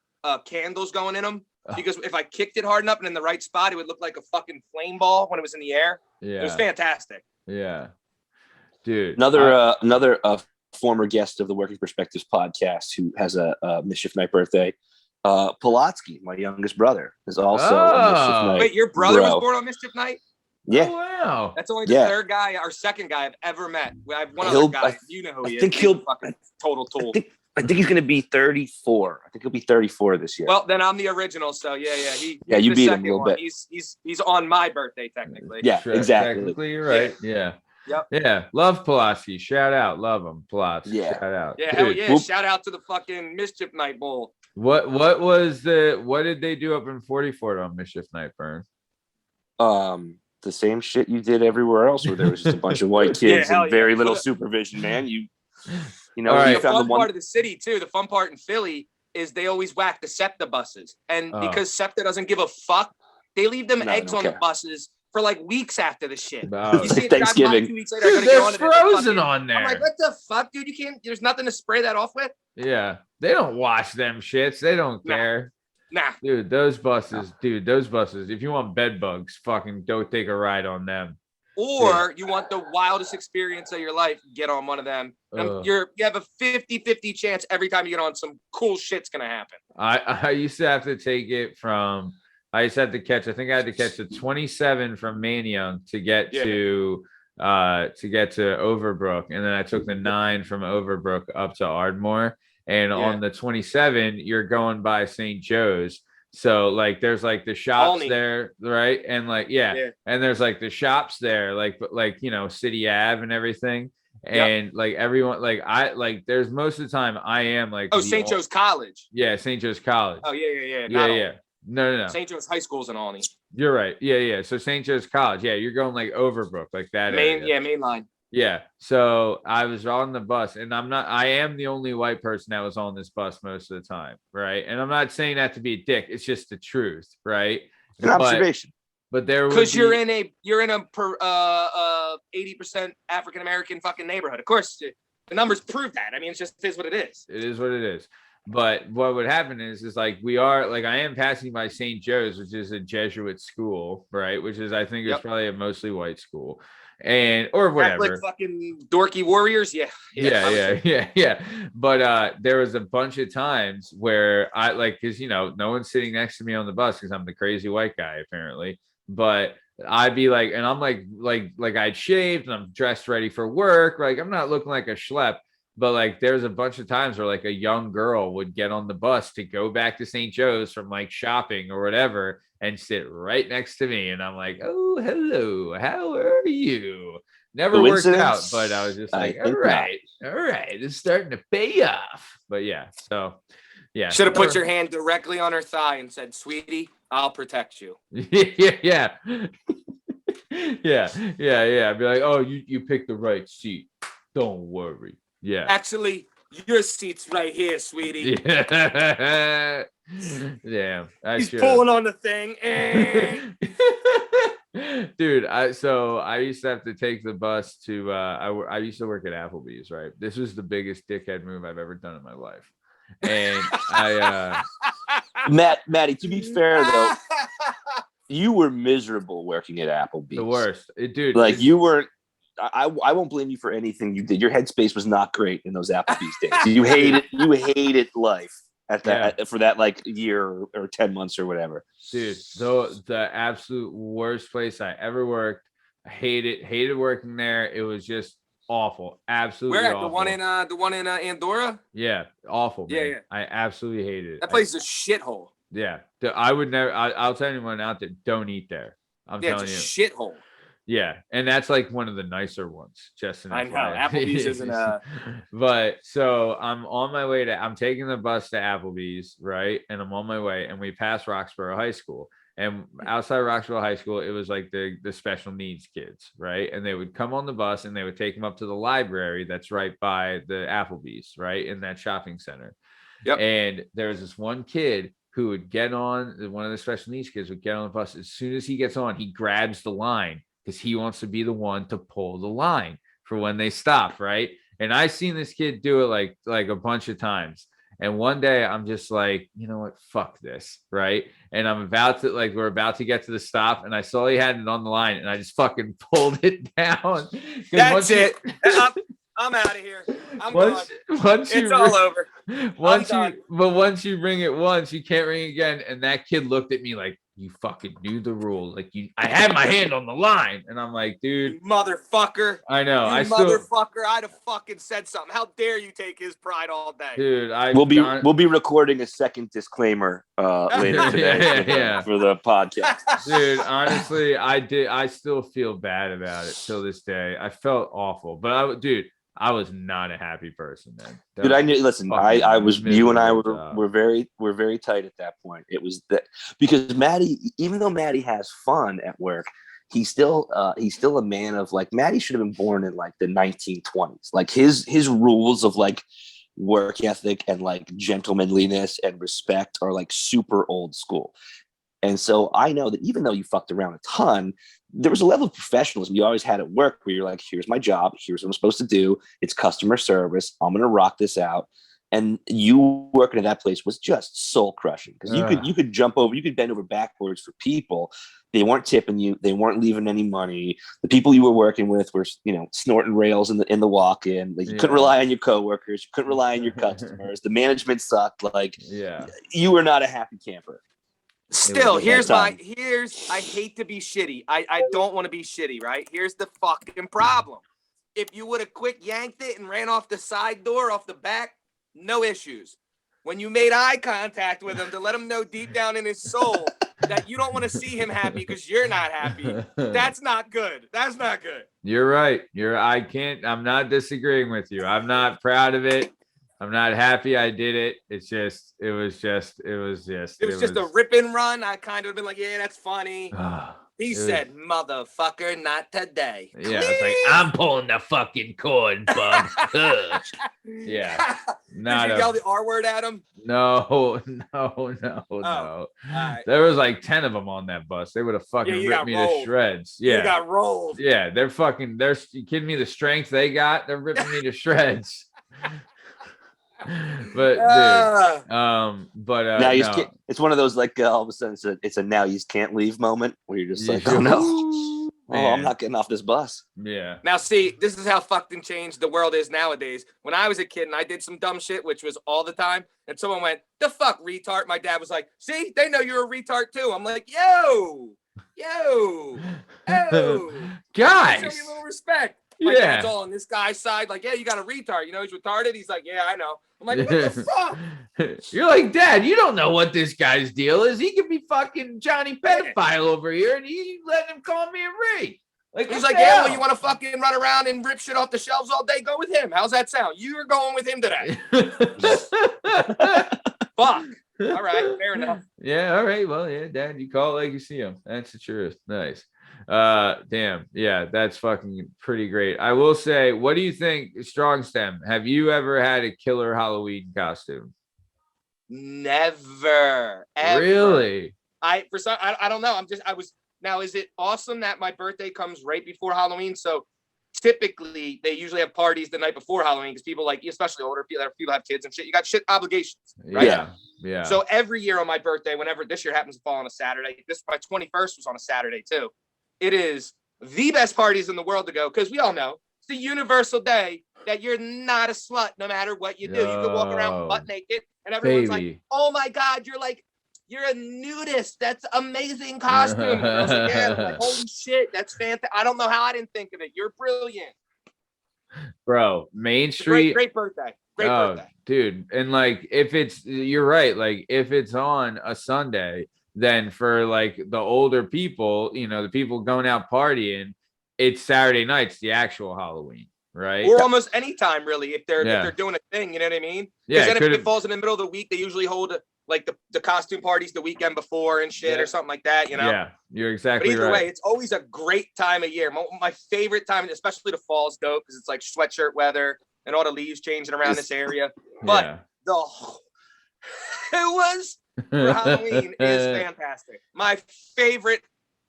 candles going in them because if I kicked it hard enough and in the right spot, it would look like a fucking flame ball when it was in the air. Yeah, it was fantastic. Yeah, dude. Another former guest of the Working Perspectives podcast who has a Mischief Night birthday. Pulatsky, my youngest brother, is also a Mischief Night. Wait, your brother was born on Mischief Night? Yeah. Oh, wow. That's only the third guy or second guy I've ever met. I have one other guy. You know who he is. I think he'll fucking total tool. I think he's going to be 34. I think he'll be 34 this year. Well, then I'm the original. So yeah. You beat him a little bit. He's on my birthday technically. Yeah, exactly. Technically, you're right. Yeah. Yep. Yeah. Love Pulaski. Shout out. Love him. Pulaski. Yeah. Shout out. Yeah. Hell yeah. Shout out to the fucking Mischief Night Bowl. What did they do up in 44 on Mischief Night, Burn? The same shit you did everywhere else where there was just a bunch of white kids and very little supervision, man. You know, right. The fun part of the city too, the fun part in Philly is they always whack the SEPTA buses. And because SEPTA doesn't give a fuck, they leave them eggs on the buses for like weeks after the shit. You see Thanksgiving. 2 weeks later, dude, they're frozen on there. I'm like, what the fuck, dude? You can't. There's nothing to spray that off with. Yeah, they don't wash them shits. They don't care. Nah, dude, those buses. If you want bed bugs, fucking don't take a ride on them. Or you want the wildest experience of your life, get on one of them. You have a 50-50 chance every time you get on, some cool shit's gonna happen. I used to have to take it from. I had to catch a 27 from Manayunk to get to Overbrook, and then I took the 9 from Overbrook up to Ardmore. And on the 27, you're going by St. Joe's. So like there's like the shops there, right? And like and there's like the shops there, like City Ave and everything. And like everyone, there's most of the time I am like St. Joe's College. Yeah, St. Joe's College. Oh yeah. No. St. Joe's High School's in Alney. You're right. Yeah. So St. Joe's College. Yeah, you're going like Overbrook, like that area. Main line. Yeah. So I was on the bus, and I am the only white person that was on this bus most of the time, right? And I'm not saying that to be a dick. It's just the truth, right? It's an observation. But there was because you're in a 80% African American fucking neighborhood. Of course, the numbers prove that. I mean, it is what it is. It is what it is. But what would happen is like I am passing by St. Joe's, which is a Jesuit school, right? Which is I think is probably a mostly white school, or whatever. Catholic fucking dorky warriors, yeah. But there was a bunch of times where I because no one's sitting next to me on the bus because I'm the crazy white guy apparently. But I'd be like, and I'm like I'd shaved and I'm dressed ready for work. Like I'm not looking like a schlep. But like there's a bunch of times where like a young girl would get on the bus to go back to St. Joe's from like shopping or whatever and sit right next to me. And I'm like, oh, hello, how are you? Never worked out, but I was just like, all right, it's starting to pay off. But yeah, so yeah. Should have put your hand directly on her thigh and said, sweetie, I'll protect you. Yeah. I'd be like, oh, you picked the right seat. Don't worry. Yeah. Actually, your seat's right here, sweetie. Yeah. Damn. He's pulling on the thing. Dude, I used to have to take the bus to I used to work at Applebee's, right? This was the biggest dickhead move I've ever done in my life. And Matty, to be fair though, you were miserable working at Applebee's. The worst. Dude. Like you weren't I won't blame you for anything you did. Your headspace was not great in those Applebee's days. You hated life at that for that like year or 10 months or whatever. Dude, the absolute worst place I ever worked. I hated working there. It was just awful. Absolutely. Where at awful. the one in Andorra? Yeah, awful. Man. Yeah. I absolutely hated it. That place is a shithole. Yeah. I would never I'll tell anyone out there, don't eat there. I'm telling you. It's a shithole. Yeah, and that's like one of the nicer ones. Just I know Applebee's isn't But so I'm taking the bus to Applebee's, right? And I'm on my way, and we pass Roxborough High School. And outside Roxborough High School, it was like the special needs kids, right? And they would come on the bus, and they would take them up to the library that's right by the Applebee's, right in that shopping center. Yep. And there was this one kid who would get on. One of the special needs kids would get on the bus. As soon as he gets on, he grabs the line, because he wants to be the one to pull the line for when they stop, right? And I've seen this kid do it like a bunch of times. And one day I'm just like, you know what? Fuck this, right? And we're about to get to the stop, and I saw he had it on the line, and I just fucking pulled it down. That's it. I'm out of here. It's all over. Once you ring it once, you can't ring again. And that kid looked at me like, you fucking knew the rule. Like I had my hand on the line, and I'm like, dude, you motherfucker. I know. Motherfucker. I'd have fucking said something. How dare you take his pride all day, dude? We'll be recording a second disclaimer later today for the podcast. Dude, honestly, I still feel bad about it till this day. I felt awful, but I was not a happy person, man. Dude, I was you and I were very tight at that point. It was that because Matty, even though Matty has fun at work, he's still a man of like Matty should have been born in like the 1920s. Like his rules of like work ethic and like gentlemanliness and respect are like super old school. And so I know that even though you fucked around a ton, there was a level of professionalism you always had at work where you're like, here's my job. Here's what I'm supposed to do. It's customer service. I'm going to rock this out. And you working at that place was just soul crushing because you could jump over, you could bend over backwards for people. They weren't tipping you. They weren't leaving any money. The people you were working with were, snorting rails in the walk-in. Like you couldn't rely on your coworkers. You couldn't rely on your customers. The management sucked. Like you were not a happy camper. Still, I hate to be shitty. I don't want to be shitty, right? Here's the fucking problem. If you would have quick yanked it and ran off the side door, off the back, no issues. When you made eye contact with him to let him know deep down in his soul that you don't want to see him happy because you're not happy, that's not good. That's not good. You're right. I'm not disagreeing with you. I'm not proud of it. I'm not happy I did it. It was just a rip and run. I kind of been like, yeah, that's funny. He it said, motherfucker, not today. Yeah, it's like, I'm pulling the fucking cord, bub. Yeah. Did you yell the R word at him? No. Right. There was like 10 of them on that bus. They would have fucking ripped me to shreds. Yeah. You got rolled. Yeah, they're you kidding me? The strength they got, they're ripping me to shreds. But now you can't, it's one of those like all of a sudden it's a now you can't leave moment where you're just like, oh no, I'm not getting off this bus. Yeah. Now see, this is how fucking changed the world is nowadays. When I was a kid and I did some dumb shit, which was all the time, and someone went, "The fuck, retard?" My dad was like, "See, they know you're a retard too." I'm like, "Yo, guys, show me a little respect." My dad's all on this guy's side, like, "Yeah, you got a retard. You know he's retarded." He's like, "Yeah, I know." I'm like, "What the fuck?" You're like, Dad, you don't know what this guy's deal is. He could be fucking Johnny pedophile over here, and you let him call me a re. Like, he's like, "Yeah, well, you want to fucking run around and rip shit off the shelves all day? Go with him. How's that sound? You're going with him today." Fuck. All right, fair enough. Yeah, all right. Well, yeah, Dad, you call it like you see him. That's the truth. Nice. Damn. Yeah, that's fucking pretty great. I will say, what do you think, Strong Stem? Have you ever had a killer Halloween costume? Never. Ever. Really? I don't know. Now, is it awesome that my birthday comes right before Halloween? So typically they usually have parties the night before Halloween because people like, especially older people have kids and shit. You got shit obligations, right? Yeah. So every year on my birthday, whenever this year happens to fall on a Saturday, my 21st was on a Saturday too. It is the best parties in the world to go because we all know it's the universal day that you're not a slut no matter what you do. You can walk around butt naked and everyone's like, "Oh my God, you're a nudist. That's amazing costume." And the girls like, "Yeah." I'm like, "Holy shit, that's fantastic. I don't know how I didn't think of it. You're brilliant." Bro, Main Street. Great birthday. Great birthday. Dude. And like, you're right. Like, if it's on a Sunday, then for like the older people, the people going out partying, it's Saturday nights, the actual Halloween, right? Or almost any time, really, if they're doing a thing, you know what I mean? Yeah. Because then if it falls in the middle of the week, they usually hold like the costume parties the weekend before and shit or something like that, Yeah, you're exactly right. But either way, it's always a great time of year. My favorite time, especially the fall's dope because it's like sweatshirt weather and all the leaves changing around this area. But it was for Halloween is fantastic. My favorite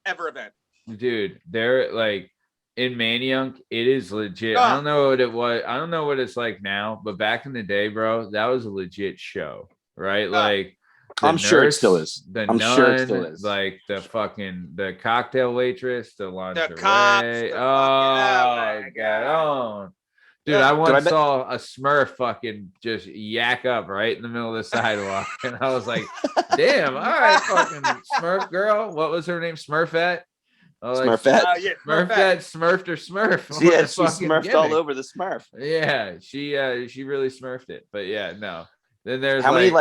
ever event. Dude, they're like in Manayunk, it is legit. I don't know what it was. I don't know what it's like now, but back in the day, bro, that was a legit show, right? Like I'm sure it still is. I'm sure it still is. Like the cocktail waitress, the lingerie. The cops, my God. Dude, I once saw a Smurf fucking just yak up right in the middle of the sidewalk. And I was like, damn, all right, fucking Smurf girl. What was her name? Smurfette? Smurfette? Smurfette, Smurfed or Smurf. Yeah, she Smurfed all over the Smurf. Yeah, she really Smurfed it. But yeah, no. Then there's how many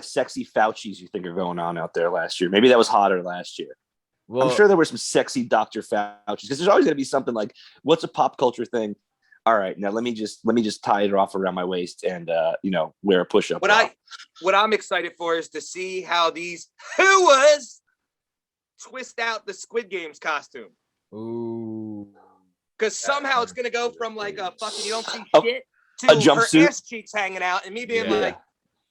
sexy Faucis you think are going on out there last year? Maybe that was hotter last year. Well, I'm sure there were some sexy Dr. Faucis because there's always going to be something like, what's a pop culture thing? All right, now let me just tie it off around my waist and wear a push-up. What I'm excited for is to see how these hooas twist out the Squid Games costume. Ooh. Because somehow it's gonna go from like a fucking you don't see shit a to jumpsuit. her ass cheeks hanging out and me being like,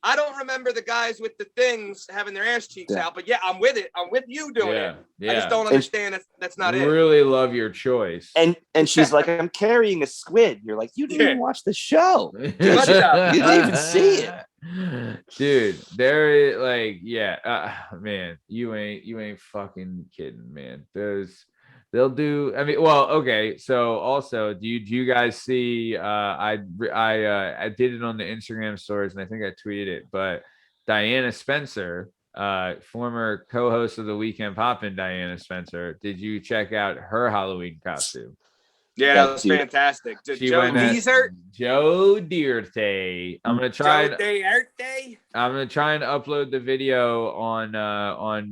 I don't remember the guys with the things having their ass cheeks out, but yeah, I'm with it. I'm with you doing it. Yeah. I just don't understand that's not it. Really love your choice. And she's like, I'm carrying a squid. You're like, you didn't even watch the show. You didn't even see it. Dude, there like, man, you ain't fucking kidding, man. They'll do. I mean, well, okay. So also, do you guys see? I did it on the Instagram stories, and I think I tweeted it. But Diana Spencer, former co-host of the Weekend Poppin', Diana Spencer. Did you check out her Halloween costume? Yeah, that was fantastic. Joe Dierte. I'm gonna try and upload the video on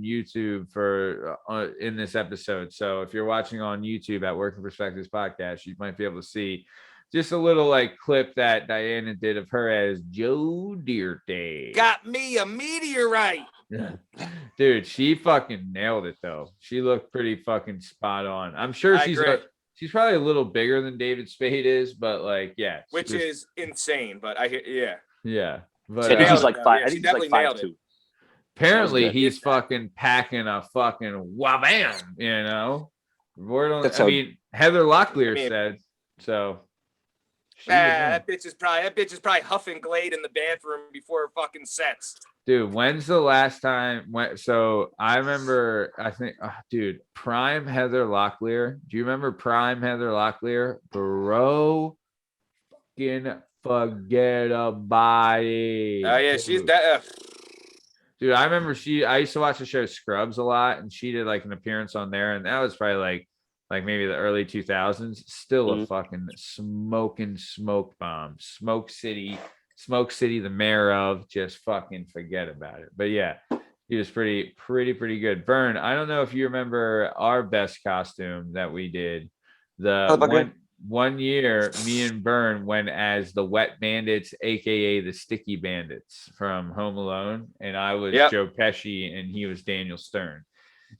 YouTube for in this episode. So if you're watching on YouTube at Working Perspectives Podcast, you might be able to see just a little like clip that Diana did of her as Joe Dirty. Got me a meteorite. Dude, she fucking nailed it though. She looked pretty fucking spot on. I'm sure she's probably a little bigger than David Spade is, but like, yeah, which is insane. But yeah. But I think he's like five. I think he's like 5'2". Apparently, he's fucking packing a fucking wabam. You know, Heather Locklear said so. That bitch is probably huffing Glade in the bathroom before fucking sets. Dude, when's the last time? So I remember, dude, prime Heather Locklear. Do you remember prime Heather Locklear? Bro, fucking forget about it. Oh yeah, she's that. Dude, I remember I used to watch the show Scrubs a lot, and she did like an appearance on there, and that was probably like maybe the early 2000s. Still a fucking smoking smoke bomb. Smoke City, the mayor of, just fucking forget about it. But yeah, he was pretty good. Vern, I don't know if you remember our best costume that we did. One year, me and Vern went as the Wet Bandits, aka the Sticky Bandits from Home Alone, and I was Joe Pesci and he was Daniel Stern.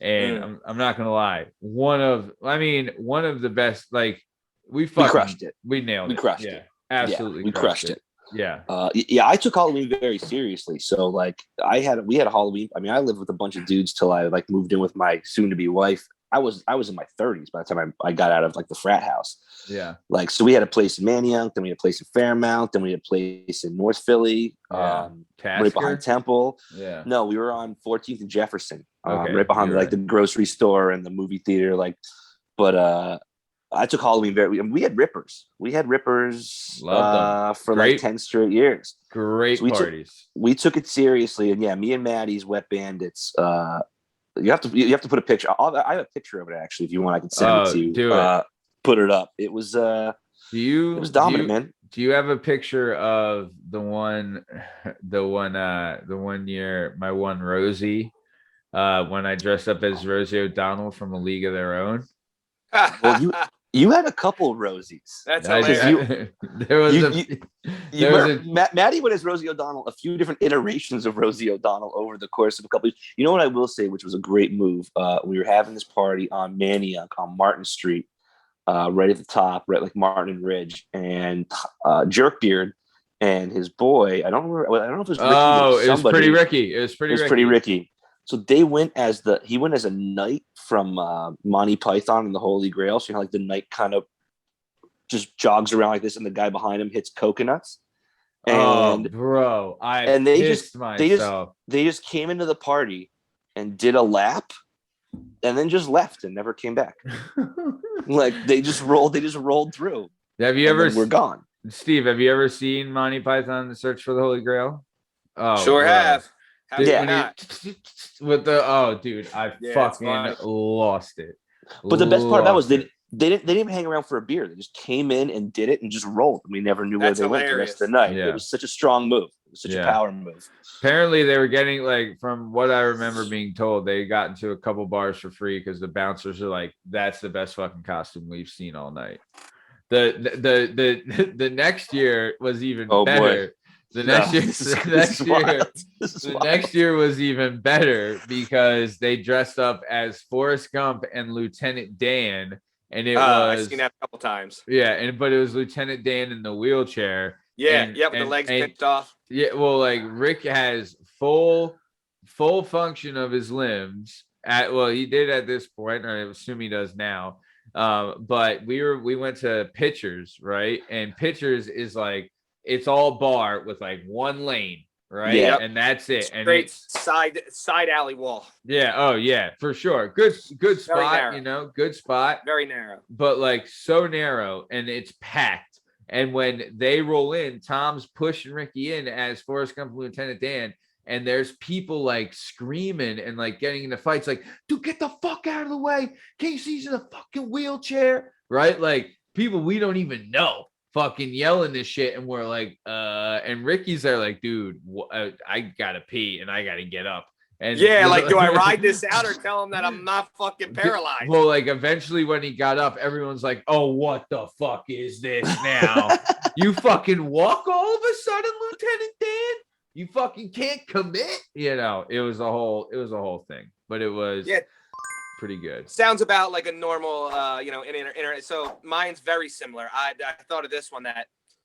And I'm not gonna lie, one of the best. Like we crushed it. We nailed it. We crushed it. Absolutely, we crushed it. Yeah. I took Halloween very seriously. So like we had a Halloween. I mean, I lived with a bunch of dudes till I like moved in with my soon-to-be wife. I was in my 30s by the time I got out of like the frat house. Yeah. Like, so we had a place in Manayunk, then we had a place in Fairmount, then we had a place in North Philly, right behind Temple. Yeah. No, we were on 14th and Jefferson, okay. Right behind like the grocery store and the movie theater. Like, but I took Halloween we had rippers. We had rippers for like 10 straight years. Great parties. We took it seriously, and yeah, me and Maddie's Wet Bandits. You have to put a picture. I have a picture of it actually. If you want, I can send it to you. Do it. Put it up. It was it was dominant, man. Do you have a picture of the one year, my one Rosie, when I dressed up as Rosie O'Donnell from A League of Their Own? Well, you had a couple Rosies. That's hilarious. Maddie went as Rosie O'Donnell, a few different iterations of Rosie O'Donnell over the course of a couple of years. You know what I will say, which was a great move? We were having this party on Manayunk on Martin Street, right at the top, right like Martin and Ridge, and Jerkbeard and his boy. I don't know if it was Ricky. Oh, it was pretty Ricky. It was pretty Ricky. So he went as a knight from Monty Python and the Holy Grail. So like the knight kind of just jogs around like this, and the guy behind him hits coconuts. And they just came into the party and did a lap, and then just left and never came back. Like they just rolled through. Have you ever? We're gone. Steve, have you ever seen Monty Python: The Search for the Holy Grail? Oh, sure have. How did you not? With dude, I fucking lost it. But the best part of that was they didn't even hang around for a beer. They just came in and did it and just rolled. We never knew where they went the rest of the night. Yeah. It was such a strong move. It was such a power move. Apparently, they were getting, like, from what I remember being told, they got into a couple bars for free because the bouncers are like, "That's the best fucking costume we've seen all night." The next year was even better. Boy. The next year was even better because they dressed up as Forrest Gump and Lieutenant Dan, and it was I've seen that a couple times. Yeah, but it was Lieutenant Dan in the wheelchair. Yeah, with the legs picked off. Yeah, well, like Rick has full function of his limbs. He did at this point, or I assume he does now. But we went to Pitchers, right? And Pitchers is like, it's all bar with like one lane, right? Yeah. And that's it. Straight side alley wall. Yeah. Oh yeah, for sure. Good spot, good spot. Very narrow. But like so narrow, and it's packed. And when they roll in, Tom's pushing Ricky in as Forrest Gump, Lieutenant Dan, and there's people like screaming and like getting into fights, like, dude, get the fuck out of the way. Can't you see he's in a fucking wheelchair? Right? Like people we don't even know fucking yelling this shit, and we're like, and Ricky's there like, dude, I gotta pee and I gotta get up. And Yeah, like, do I ride this out or tell him that I'm not fucking paralyzed? Well, like eventually when he got up, everyone's like, "Oh, what the fuck is this now? You fucking walk all of a sudden, Lieutenant Dan? You fucking can't commit." You know, it was a whole thing, but it was pretty good. Sounds about like a normal, so mine's very similar. I thought of this one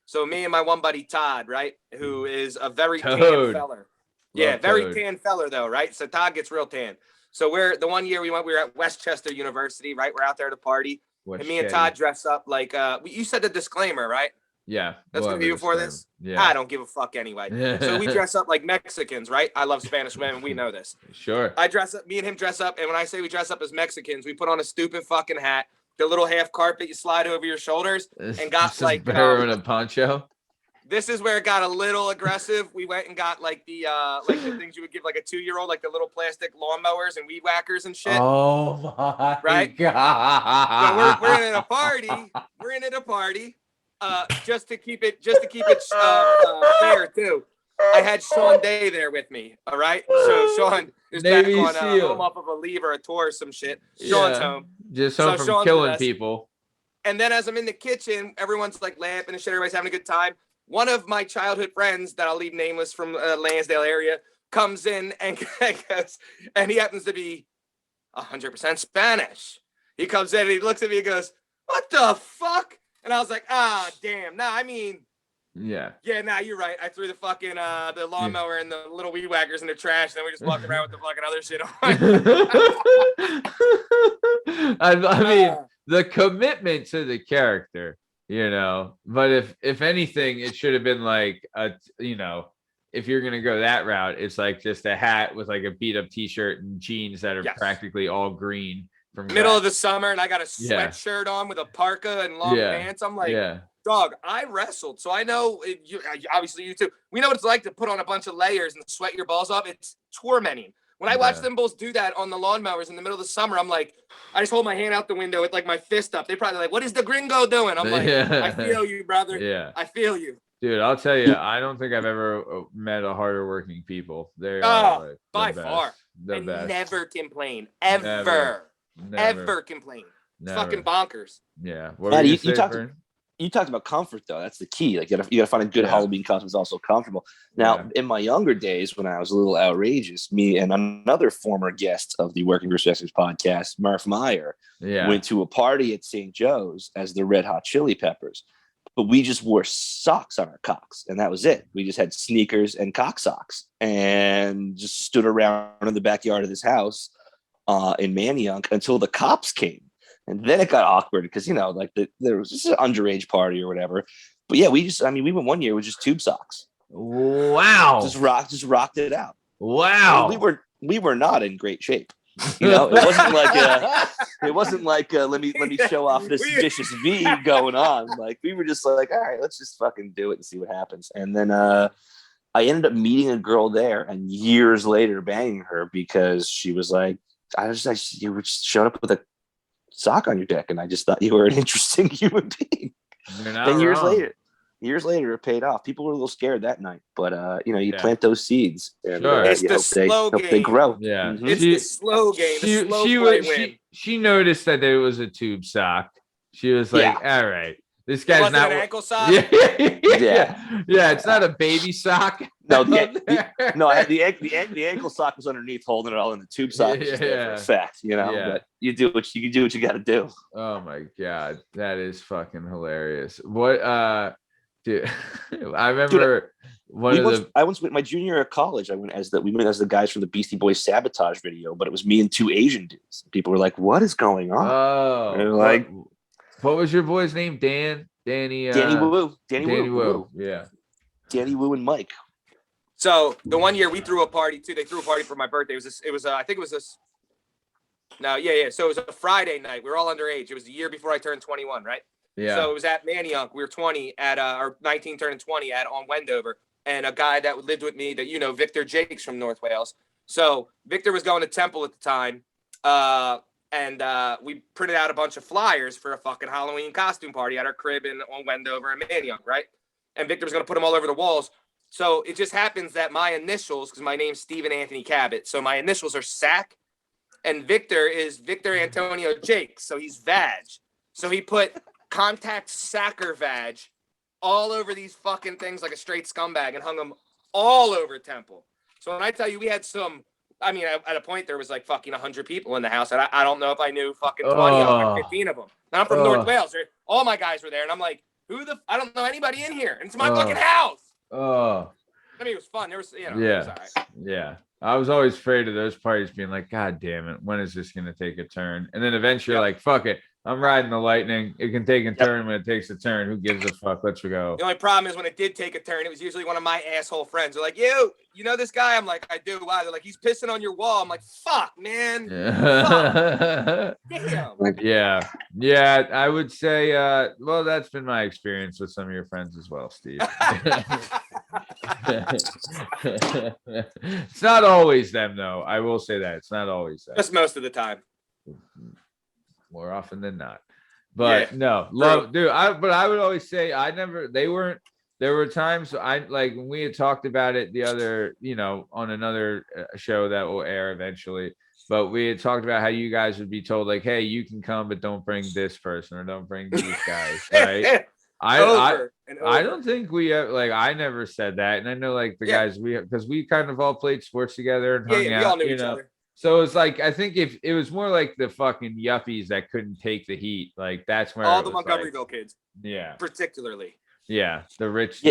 so me and my one buddy Todd, right, who is a very tan feller. Yeah, very tan feller though, right? So Todd gets real tan. So the one year we were at Westchester University, right? We're out there to party. And me and Todd dress up like you said the disclaimer, right? Yeah. That's gonna be before this. Yeah. I don't give a fuck anyway. So we dress up like Mexicans, right? I love Spanish women. We know this. Sure. Me and him dress up, and when I say we dress up as Mexicans, we put on a stupid fucking hat, the little half carpet you slide over your shoulders, and got like better than a poncho. This is where it got a little aggressive. We went and got like the things you would give like a 2-year-old, like the little plastic lawnmowers and weed whackers and shit. Oh my god! So we're in a party. We're in a party. Just to keep it fair too. I had Sean Day there with me. All right. So Sean is Navy back on SEAL. home off of a leave or a tour or some shit. Sean's home. Just home from Sean's killing people. And then as I'm in the kitchen, everyone's like laughing and shit. Everybody's having a good time. One of my childhood friends that I'll leave nameless from Lansdale area comes in and goes, and he happens to be 100% Spanish. He comes in and he looks at me and goes, "What the fuck?" And I was like, damn. Nah, I mean, yeah, nah, you're right. I threw the fucking the lawnmower and the little weed whackers in the trash, and then we just walked around with the fucking other shit on. I mean, the commitment to the character, you know. But if anything, it should have been like if you're gonna go that route, it's like just a hat with like a beat up t-shirt and jeans that are practically all green. From middle of the summer, and I got a sweatshirt on with a parka and long pants. I'm like, dog, I wrestled, so I know. Obviously, you too. We know what it's like to put on a bunch of layers and sweat your balls off. It's tormenting. When I watch them bulls do that on the lawnmowers in the middle of the summer, I'm like, I just hold my hand out the window with like my fist up. They probably like, "What is the gringo doing?" I'm like, I feel you, brother. Yeah, I feel you. Dude, I'll tell you, I don't think I've ever met a harder working people. They're by far. The best. Never complain. Ever complain. It's fucking bonkers. Yeah. Maddie, you talked about comfort though. That's the key. Like you gotta find a good Halloween costume that's also comfortable. Now, in my younger days, when I was a little outrageous, me and another former guest of the Working Perspectives podcast, Murph Meyer, went to a party at St. Joe's as the Red Hot Chili Peppers. But we just wore socks on our cocks, and that was it. We just had sneakers and cock socks, and just stood around in the backyard of this house in Manayunk until the cops came. And then it got awkward because, like there was just an underage party or whatever. But yeah, we went one year with just tube socks. Wow. Just rocked it out. Wow. We were not in great shape. It wasn't like let me show off this vicious V going on. Like we were just like, all right, let's just fucking do it and see what happens. And then I ended up meeting a girl there and years later banging her because she was like, you just showed up with a sock on your dick, and I just thought you were an interesting human being. And years later, it paid off. People were a little scared that night, but you plant those seeds, and it's the slow game. They grow. Yeah, it's the slow game. She noticed that there was a tube sock. She was like, "All right, this guy's not an ankle sock." Yeah. It's not a baby sock. No, I had the ankle sock was underneath, holding it all in the tube sock. For a fact, but you do what you got to do. Oh my god, that is fucking hilarious. What, dude? I remember I once went my junior year of college. We went as the guys from the Beastie Boys Sabotage video, but it was me and two Asian dudes. People were like, "What is going on?" Oh, and like, what was your boy's name? Danny Woo. Yeah. Danny Woo and Mike. So the one year we threw a party too. They threw a party for my birthday. So it was a Friday night. We were all underage. It was the year before I turned 21, right? Yeah. So it was at Manayunk. We were 20 or 19 turning 20 on Wendover. And a guy that lived with me that, Victor Jakes from North Wales. So Victor was going to Temple at the time. And we printed out a bunch of flyers for a fucking Halloween costume party at our crib on Wendover and Manayunk, right? And Victor was going to put them all over the walls. So it just happens that my initials, because my name's Stephen Anthony Cabot, so my initials are SAC, and Victor is Victor Antonio Jakes, so he's Vag. So he put contact Sacker Vag all over these fucking things like a straight scumbag and hung them all over Temple. So when I tell you we had some, I mean, at a point there was like fucking 100 people in the house, and I don't know if I knew fucking 20 of them or 15 of them. And I'm from North Wales. All my guys were there, and I'm like, I don't know anybody in here, and it's my fucking house. I mean, it was fun. There was, it was all right. Yeah. I was always afraid of those parties being like, God damn it, when is this gonna take a turn? And then eventually you're like, fuck it, I'm riding the lightning. It can take a turn when it takes a turn. Who gives a fuck? Let's go. The only problem is when it did take a turn, it was usually one of my asshole friends. They're like, you know this guy? I'm like, I do. Why? They're like, he's pissing on your wall. I'm like, fuck, man. Fuck. Damn. Yeah. I would say, well, that's been my experience with some of your friends as well, Steve. It's not always them, though. I will say that it's not always them. Just most of the time. More often than not. But no, love, dude. But I would always say there were times like when we had talked about it the other, on another show that will air eventually. But we had talked about how you guys would be told like, hey, you can come, but don't bring this person or don't bring these guys, right? I don't think we like I never said that, and I know like the guys because we kind of all played sports together and hung out, we all knew each other. So it's like I think if it was more like the fucking yuppies that couldn't take the heat, like that's where all the Montgomeryville kids, particularly, the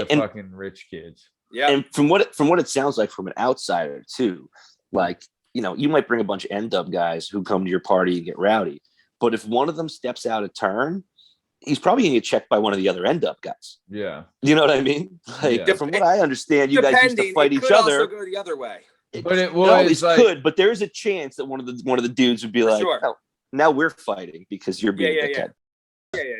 fucking rich kids, And from what it sounds like from an outsider too, like you might bring a bunch of N-dub guys who come to your party and get rowdy, but if one of them steps out of turn, he's probably gonna get checked by one of the other N-dub guys. Yeah, you know what I mean? Like from what I understand, you guys used to fight each other. Also go the other way. But it was but there's a chance that one of the dudes would be like, oh, now we're fighting because you're being a dickhead.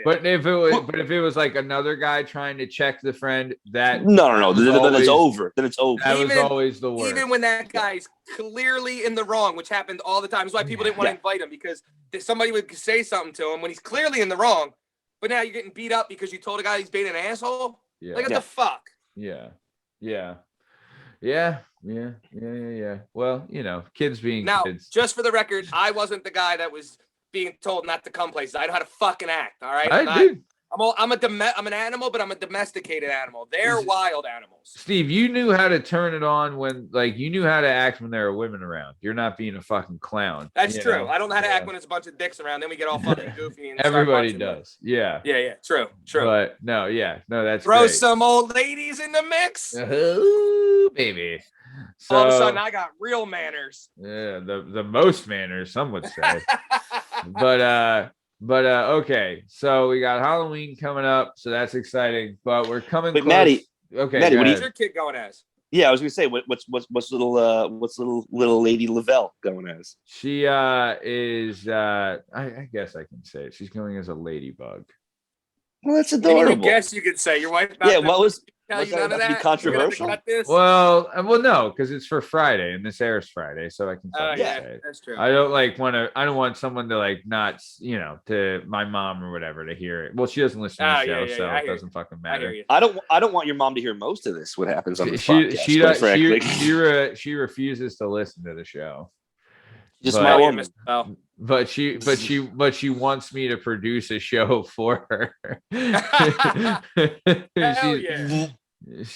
But if it was like another guy trying to check the friend, that no, then it's over. Then it's over. That was always the worst. Even when that guy's clearly in the wrong, which happened all the time. That's why people didn't want to invite him, because somebody would say something to him when he's clearly in the wrong. But now you're getting beat up because you told a guy he's being an asshole. Yeah. Like what the fuck? Yeah. Well, kids being kids. Just for the record, I wasn't the guy that was being told not to come places. I know how to fucking act. All right. I'm an animal, but I'm a domesticated animal. They're wild animals. Steve, you knew how to turn it on when, like, you knew how to act when there are women around. You're not being a fucking clown. That's true. I don't know how to act when there's a bunch of dicks around. Then we get all fucking goofy. And everybody does. Yeah. True. But no, that's throw great. some old ladies in the mix. Oh, baby. So, all of a sudden, I got real manners. Yeah, the most manners, some would say. But okay, so we got Halloween coming up, so that's exciting. But we're coming. But close. Maddie, what's your kid going as? Yeah, I was gonna say what's little lady Lavelle going as? She is I guess I can say it. She's going as a ladybug. Well, that's adorable. I guess you could say your wife. What was none of that? Controversial? Well, no, because it's for Friday and this airs Friday, so I can say it. That's true. I don't want someone to like not, to my mom or whatever to hear it. Well, she doesn't listen to the show, so it doesn't fucking matter. I don't want your mom to hear most of this. What happens on the podcast? She refuses to listen to the show. Just my woman. But she wants me to produce a show for her.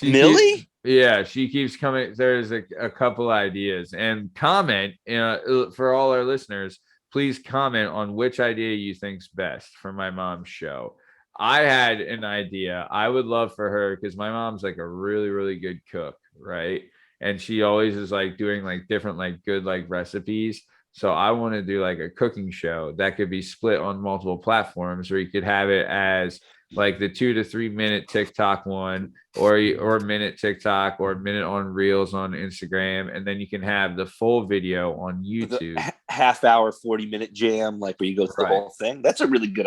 Millie? She keeps coming. There's a couple ideas, and comment for all our listeners. Please comment on which idea you think's best for my mom's show. I had an idea. I would love for her, because my mom's like a really, really good cook, right? And she always is like doing like different like good like recipes. So I want to do like a cooking show that could be split on multiple platforms, where you could have it as like the 2 to 3 minute TikTok one, or minute TikTok, or minute on Reels on Instagram, and then you can have the full video on YouTube. Half hour, 40-minute jam, like where you go through the whole thing. That's a really good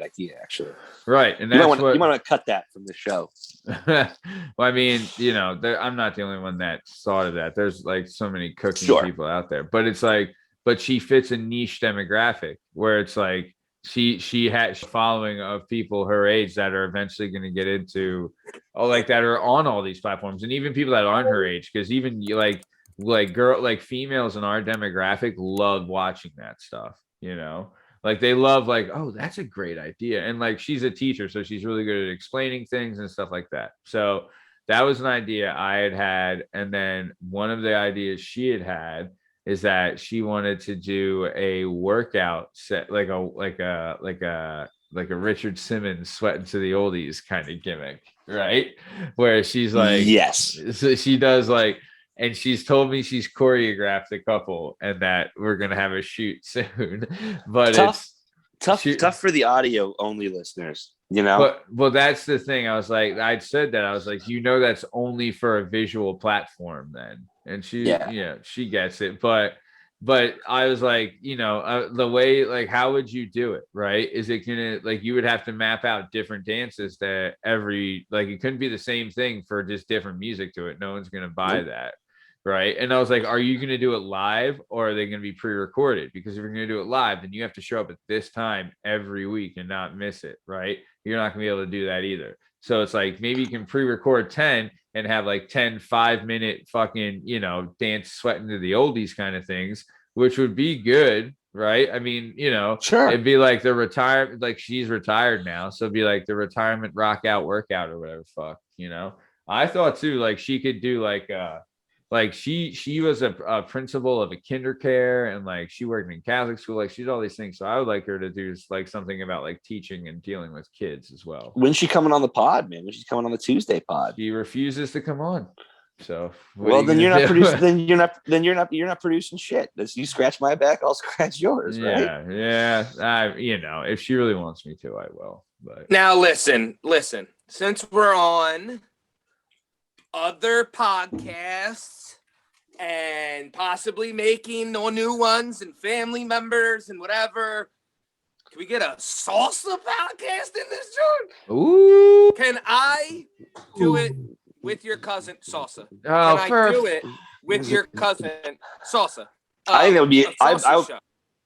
idea, actually. Right, and you might want to cut that from the show. Well, I mean, I'm not the only one that thought of that. There's like so many cooking people out there, but it's like, but she fits a niche demographic where it's like, she had following of people her age that are eventually going to get into, like that are on all these platforms, and even people that aren't her age, because even like females in our demographic love watching that stuff, like they love like, oh, that's a great idea. And like she's a teacher, so she's really good at explaining things and stuff like that. So that was an idea I had. And then one of the ideas she had is that she wanted to do a workout set, like a Richard Simmons Sweating to the Oldies kind of gimmick, right? Where she's like, yes, so she does like, and she's told me she's choreographed a couple and that we're going to have a shoot soon, but tough for the audio only listeners, But that's the thing. I was like, I'd said that. I was like, that's only for a visual platform then. And she gets it. But I was like, the way, like, how would you do it? Right. Is it gonna, like, you would have to map out different dances that it couldn't be the same thing for just different music to it. No one's going to buy that. Right. And I was like, are you going to do it live, or are they going to be pre-recorded? Because if you're going to do it live, then you have to show up at this time every week and not miss it. Right. You're not going to be able to do that either. So it's like, maybe you can pre-record 10 and have like 10 5-minute fucking, dance sweating to the oldies kind of things, which would be good. Right. I mean, sure. It'd be like the retirement, like she's retired now. So it'd be like the retirement rock out workout or whatever. Fuck, I thought too, like she could do like she was a principal of a kinder care, and like she worked in Catholic school. Like she did all these things. So I would like her to do like something about like teaching and dealing with kids as well. When's she coming on the pod, man? When she's coming on the Tuesday pod? She refuses to come on. So then you're not producing. Then you're not producing shit. You scratch my back, I'll scratch yours. Right? Yeah. If she really wants me to, I will. But now listen. Since we're on other podcasts and possibly making no new ones and family members and whatever, can we get a salsa podcast in this joint? Ooh. Can I do it with your cousin salsa? Oh, can I do it with your cousin salsa? I think that would be.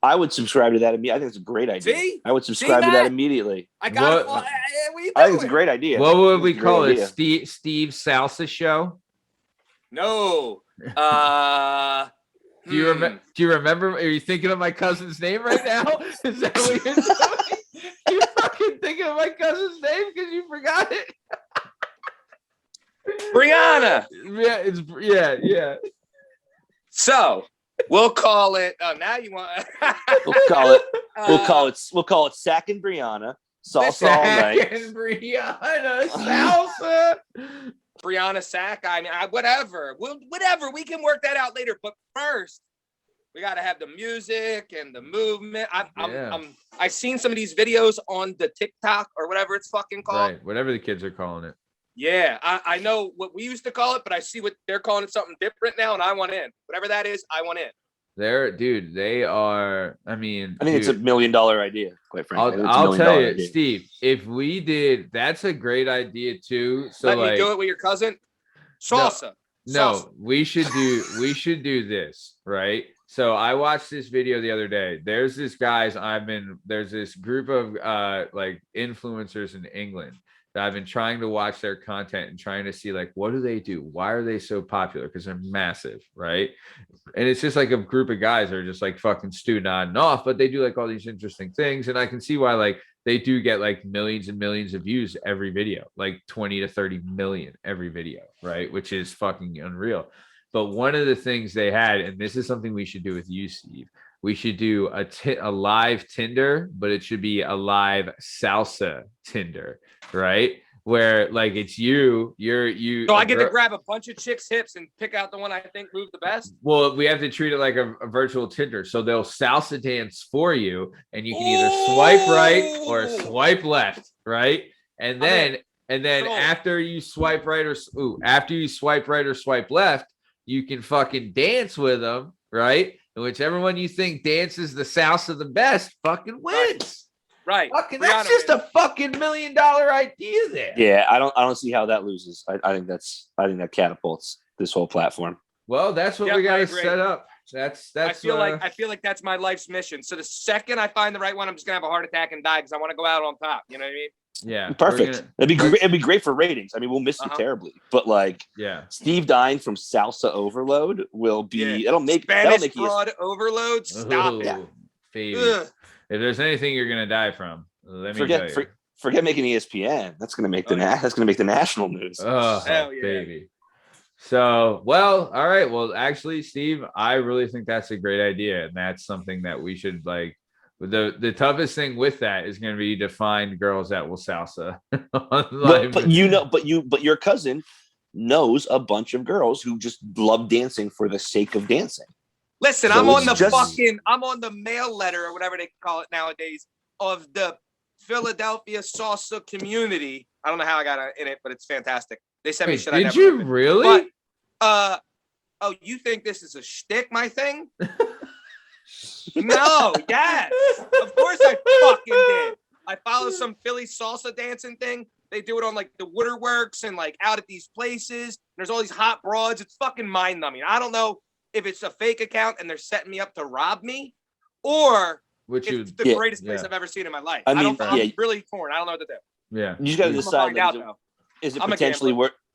I would subscribe to that. I think it's a great idea. See? I would subscribe to that immediately. I got. I think it's a great idea. What would we call it? Steve Salsa Show? No. Do you remember? Are you thinking of my cousin's name right now? Is that what you're doing? You're fucking thinking of my cousin's name because you forgot it. Brianna. Yeah. So we'll call it. Oh, now you want? We'll call it Sack and Brianna salsa all night. Sack and Brianna salsa. Brianna Sack. I mean, whatever. Whatever. We can work that out later. But first, we got to have the music and the movement. I've seen some of these videos on the TikTok or whatever it's fucking called. Right. Whatever the kids are calling it. Yeah, I know what we used to call it, but I see what they're calling it something different now, and I want in. Whatever that is, I want in. They are. I mean, I think it's $1 million idea, quite frankly. I'll tell you, idea. Steve. If we did, that's a great idea too. So let me do it with your cousin. Salsa. No, we should do this, right? So I watched this video the other day. There's this group of like influencers in England that I've been trying to watch their content and trying to see like, what do they do? Why are they so popular? Because they're massive, right? And it's just like a group of guys that are just like fucking nodding off, but they do like all these interesting things. And I can see why like they do get like millions and millions of views every video, like 20 to 30 million every video, right? Which is fucking unreal. But one of the things they had, and this is something we should do with you, Steve, we should do a live Tinder, but it should be a live salsa Tinder, right? Where like it's you. So I get to grab a bunch of chicks' hips and pick out the one I think moved the best. Well, we have to treat it like a virtual Tinder. So they'll salsa dance for you, and you can either swipe right or swipe left, right? And then after you swipe right or swipe left, you can fucking dance with them, right? And whichever one you think dances the salsa the best fucking wins. Right. Fucking, that's just a fucking $1 million idea there. Yeah, I don't see how that loses. I think that catapults this whole platform. Well, that's what we got to set up. That's. I feel like that's my life's mission. So the second I find the right one, I'm just gonna have a heart attack and die because I want to go out on top. You know what I mean? Yeah, Perfect. It'd be great. It'd be great for ratings. I mean, we'll miss you terribly, but like, Steve dying from salsa overload will be. That'll make Spanish broad overload. Stop it, baby. If there's anything you're gonna die from, let me tell you. Forget making ESPN. That's gonna make that's gonna make the national news. Oh, hell yeah, baby. So, well, all right. Well, actually, Steve, I really think that's a great idea, and that's something that we should like. The toughest thing with that is going to be to find girls that will salsa. but your cousin knows a bunch of girls who just love dancing for the sake of dancing. Listen, so I'm on the mail letter or whatever they call it nowadays of the Philadelphia salsa community. I don't know how I got in it, but it's fantastic. They sent me shit. Did you really? But, you think this is a shtick, my thing? No, yes. Of course I fucking did. I follow some Philly salsa dancing thing. They do it on like the Waterworks and like out at these places. There's all these hot broads. It's fucking mind numbing. I don't know if it's a fake account and they're setting me up to rob me or it's the greatest place I've ever seen in my life. I'm really torn. I don't know what to do. Yeah. You just got to decide.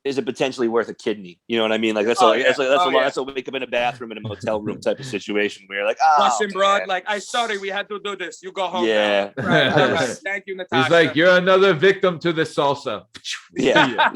Is it potentially worth a kidney? You know what I mean? Like that's a wake up in a bathroom in a motel room type of situation where you're like, Russian broad, like, I'm sorry, we had to do this. You go home. Yeah. Right. Thank you, Natasha. He's like, you're another victim to the salsa. Yeah.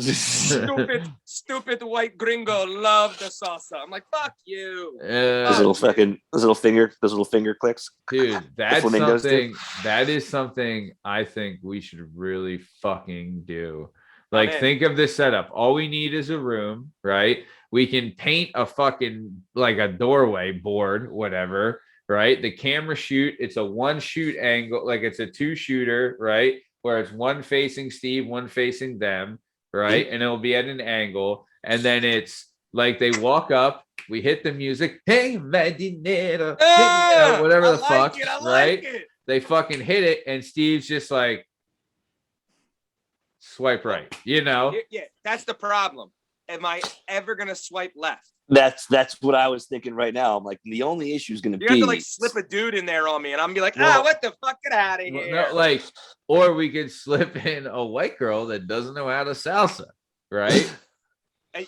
stupid white gringo love the salsa. I'm like, fuck you. Those little finger clicks. Dude, that's something. That is something I think we should really fucking do. Like, think of this setup. All we need is a room, right? We can paint a fucking, like a doorway board, whatever, right? The camera shoot, it's a one shoot angle, like it's a two shooter, right? Where it's one facing Steve, one facing them, right? And it'll be at an angle. And then it's like they walk up, we hit the music, hey, Madinero, whatever the fuck, right? They fucking hit it, and Steve's just like, swipe right, you know? Yeah, that's the problem. Am I ever gonna swipe left? That's what I was thinking right now. I'm like, the only issue is gonna be you have to like slip a dude in there on me, and I'm gonna be like, what the fuck, get out of here. No, like, or we could slip in a white girl that doesn't know how to salsa, right?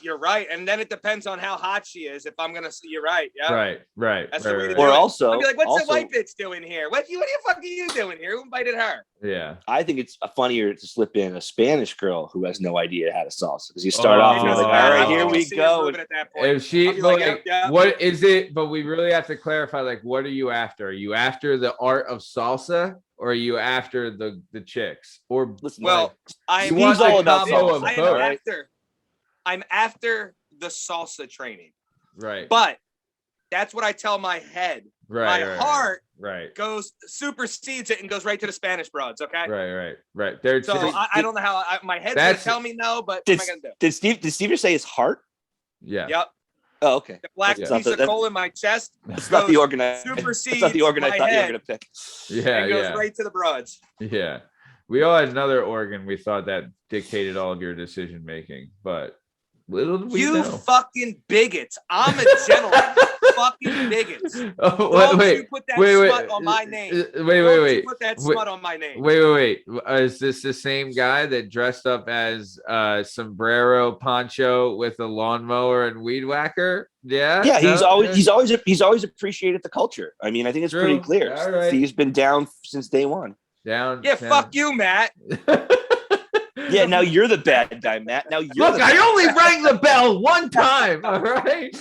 You're right, and then it depends on how hot she is. If I'm gonna see, you're right. Yeah, right. That's the way to do it. Also, I'll be like, what's the white bitch doing here? What the fuck are you doing here? Who invited her? Yeah, I think it's funnier to slip in a Spanish girl who has no idea how to salsa because you start off and you're like, all right, here we go. If she, what is it? But we really have to clarify. Like, what are you after? Are you after the art of salsa? Or are you after the chicks? Or I'm all about salsa. I'm after the salsa training. Right. But that's what I tell my head. Right. My heart goes supersedes it and goes right to the Spanish broads. Okay. Right. I don't know how my head's gonna tell me no, but what am I gonna do? Did Steve just say his heart? Yeah. Yep. Oh, okay. The black piece of coal in my chest. It's not the organized. Supersedes it's not the organ I thought you were gonna pick. Yeah. It goes right to the broads. Yeah. We all had another organ we thought that dictated all of your decision making, but little did we know. Fucking bigots. I'm a gentleman. Fucking bigots. Oh, wait. You put that smut on my name. Wait. Put that smut on my name. Wait. Is this the same guy that dressed up as sombrero poncho with a lawnmower and weed whacker? Yeah. Yeah, he's always appreciated the culture. I mean, I think it's pretty clear. Right. He's been down since day one. Fuck you, Matt. Yeah, now you're the bad guy, Matt. Now you're I only rang the bell one time. All right.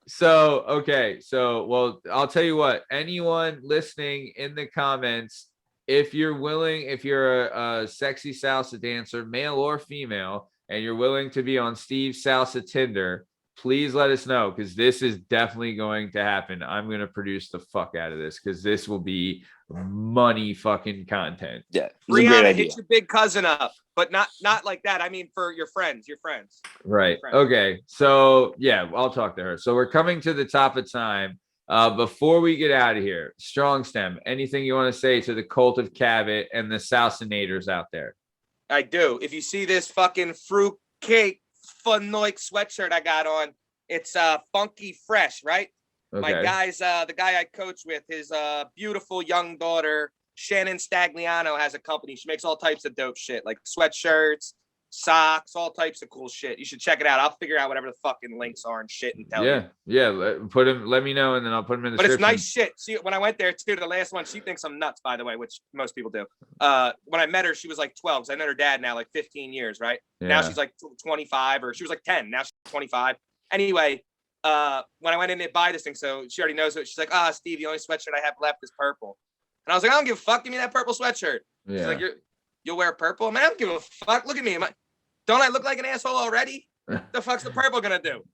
So, well, I'll tell you what. Anyone listening in the comments, if you're willing, if you're a sexy salsa dancer, male or female, and you're willing to be on Steve's Salsa Tinder, please let us know, because this is definitely going to happen. I'm going to produce the fuck out of this because this will be money fucking content. Yeah. Brianna, hit your big cousin up, but not like that. I mean, for your friends. Right. Okay. So yeah, I'll talk to her. So we're coming to the top of time. Before we get out of here, Strong Stem, anything you want to say to the cult of Cabot and the Salsinators out there? I do. If you see this fucking fruit cake Fun Noik sweatshirt I got on, It's Funky Fresh, right? My Okay. guy's the guy I coach with, his beautiful young daughter, Shannon Stagliano, has a company. She makes all types of dope shit, like sweatshirts, socks, all types of cool shit. You should check it out. I'll figure out whatever the fucking links are and shit and tell you. Yeah. Let me know, and then I'll put him in the But it's description. nice shit. See, when I went there too, the last one, she thinks I'm nuts, by the way, which most people do. When I met her, she was like 12, because I known her dad now like 15 years, right? Yeah. Now she's like 25, or she was like 10. Now she's 25. Anyway, when I went in to buy this thing, so she already knows it. She's like, Steve, the only sweatshirt I have left is purple. And I was like, I don't give a fuck. Give me that purple sweatshirt. Yeah. She's like, you'll wear purple? Man, I don't give a fuck. Look at me. Don't I look like an asshole already? The fuck's the purple gonna do?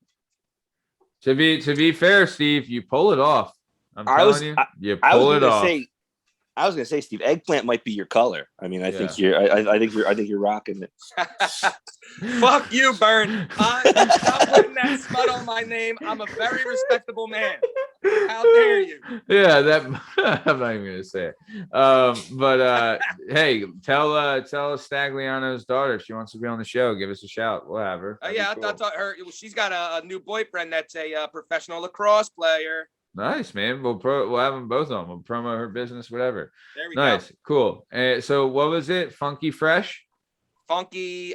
To be fair, Steve, you pull it off. I'm telling you, you pull it off. I was gonna say, Steve, eggplant might be your color. I mean, I think I think you're rocking it. Fuck you, Burn. Stop putting that smut on my name. I'm a very respectable man. How dare you? Yeah, that I'm not even gonna say it. But hey, tell Stagliano's daughter if she wants to be on the show. Give us a shout. We'll have her. Yeah, cool. I thought her. She's got a new boyfriend that's a professional lacrosse player. Nice, man. We'll have them both on. We'll promo her business, whatever. There we go. Cool. So what was it? Funky Fresh? Funky.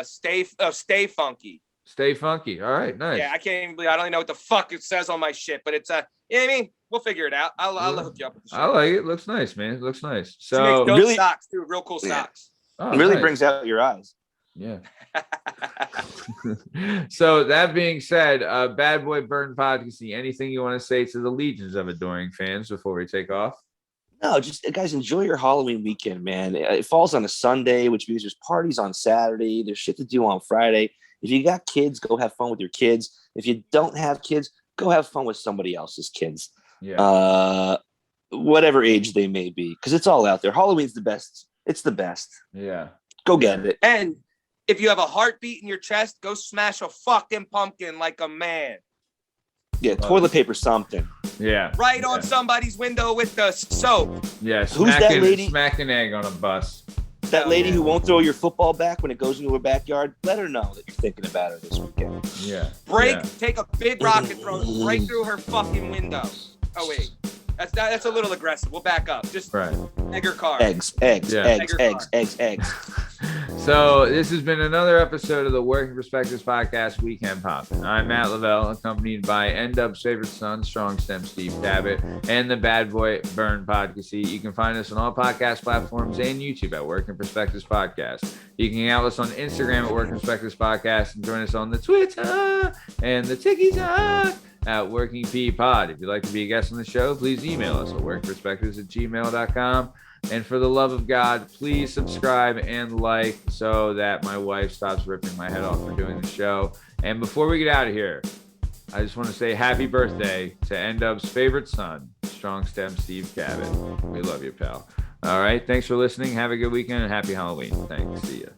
Stay funky. Stay funky. All right, nice. Yeah, I can't even believe. I don't even know what the fuck it says on my shit, but it's you know what I mean? We'll figure it out. I'll hook you up with the shit. I like it. Looks nice, man. It looks nice. So she makes dope really, socks too. Real cool socks. Oh, it really nice. brings out your eyes. Yeah. So that being said, Bad Boy Burn Podcast, anything you want to say to the legions of adoring fans before we take off? No, just guys, enjoy your Halloween weekend, man. It falls on a Sunday, which means there's parties on Saturday. There's shit to do on Friday. If you got kids, go have fun with your kids. If you don't have kids, go have fun with somebody else's kids. Yeah. Whatever age they may be, because it's all out there. Halloween's the best. It's the best. Yeah. Go get it. And if you have a heartbeat in your chest, go smash a fucking pumpkin like a man. Yeah, toilet paper something. Yeah. Right on somebody's window with the soap. Yeah. Who's that lady? Smack an egg on a bus. That lady who won't throw your football back when it goes into her backyard, let her know that you're thinking about her this weekend. Yeah. Take a big rock and throw it right through her fucking window. Oh, wait. That's a little aggressive. We'll back up. Just egg her car. Eggs. So this has been another episode of the Working Perspectives Podcast Weekend Poppin'. I'm Matt Lavelle, accompanied by N-Dub's favorite son, Strong Stem Steve Cabot, and the Bad Boy Burn Podcast. You can find us on all podcast platforms and YouTube at Working Perspectives Podcast. You can hang out with us on Instagram at Working Perspectives Podcast and join us on the Twitter and the TikTok at Working P Pod. If you'd like to be a guest on the show, please email us at workperspectives@gmail.com. And for the love of God, please subscribe and like so that my wife stops ripping my head off for doing the show. And before we get out of here, I just want to say happy birthday to N-Dub's favorite son, Strong Stem Steve Cabot. We love you, pal. All right. Thanks for listening. Have a good weekend and happy Halloween. Thanks. See ya.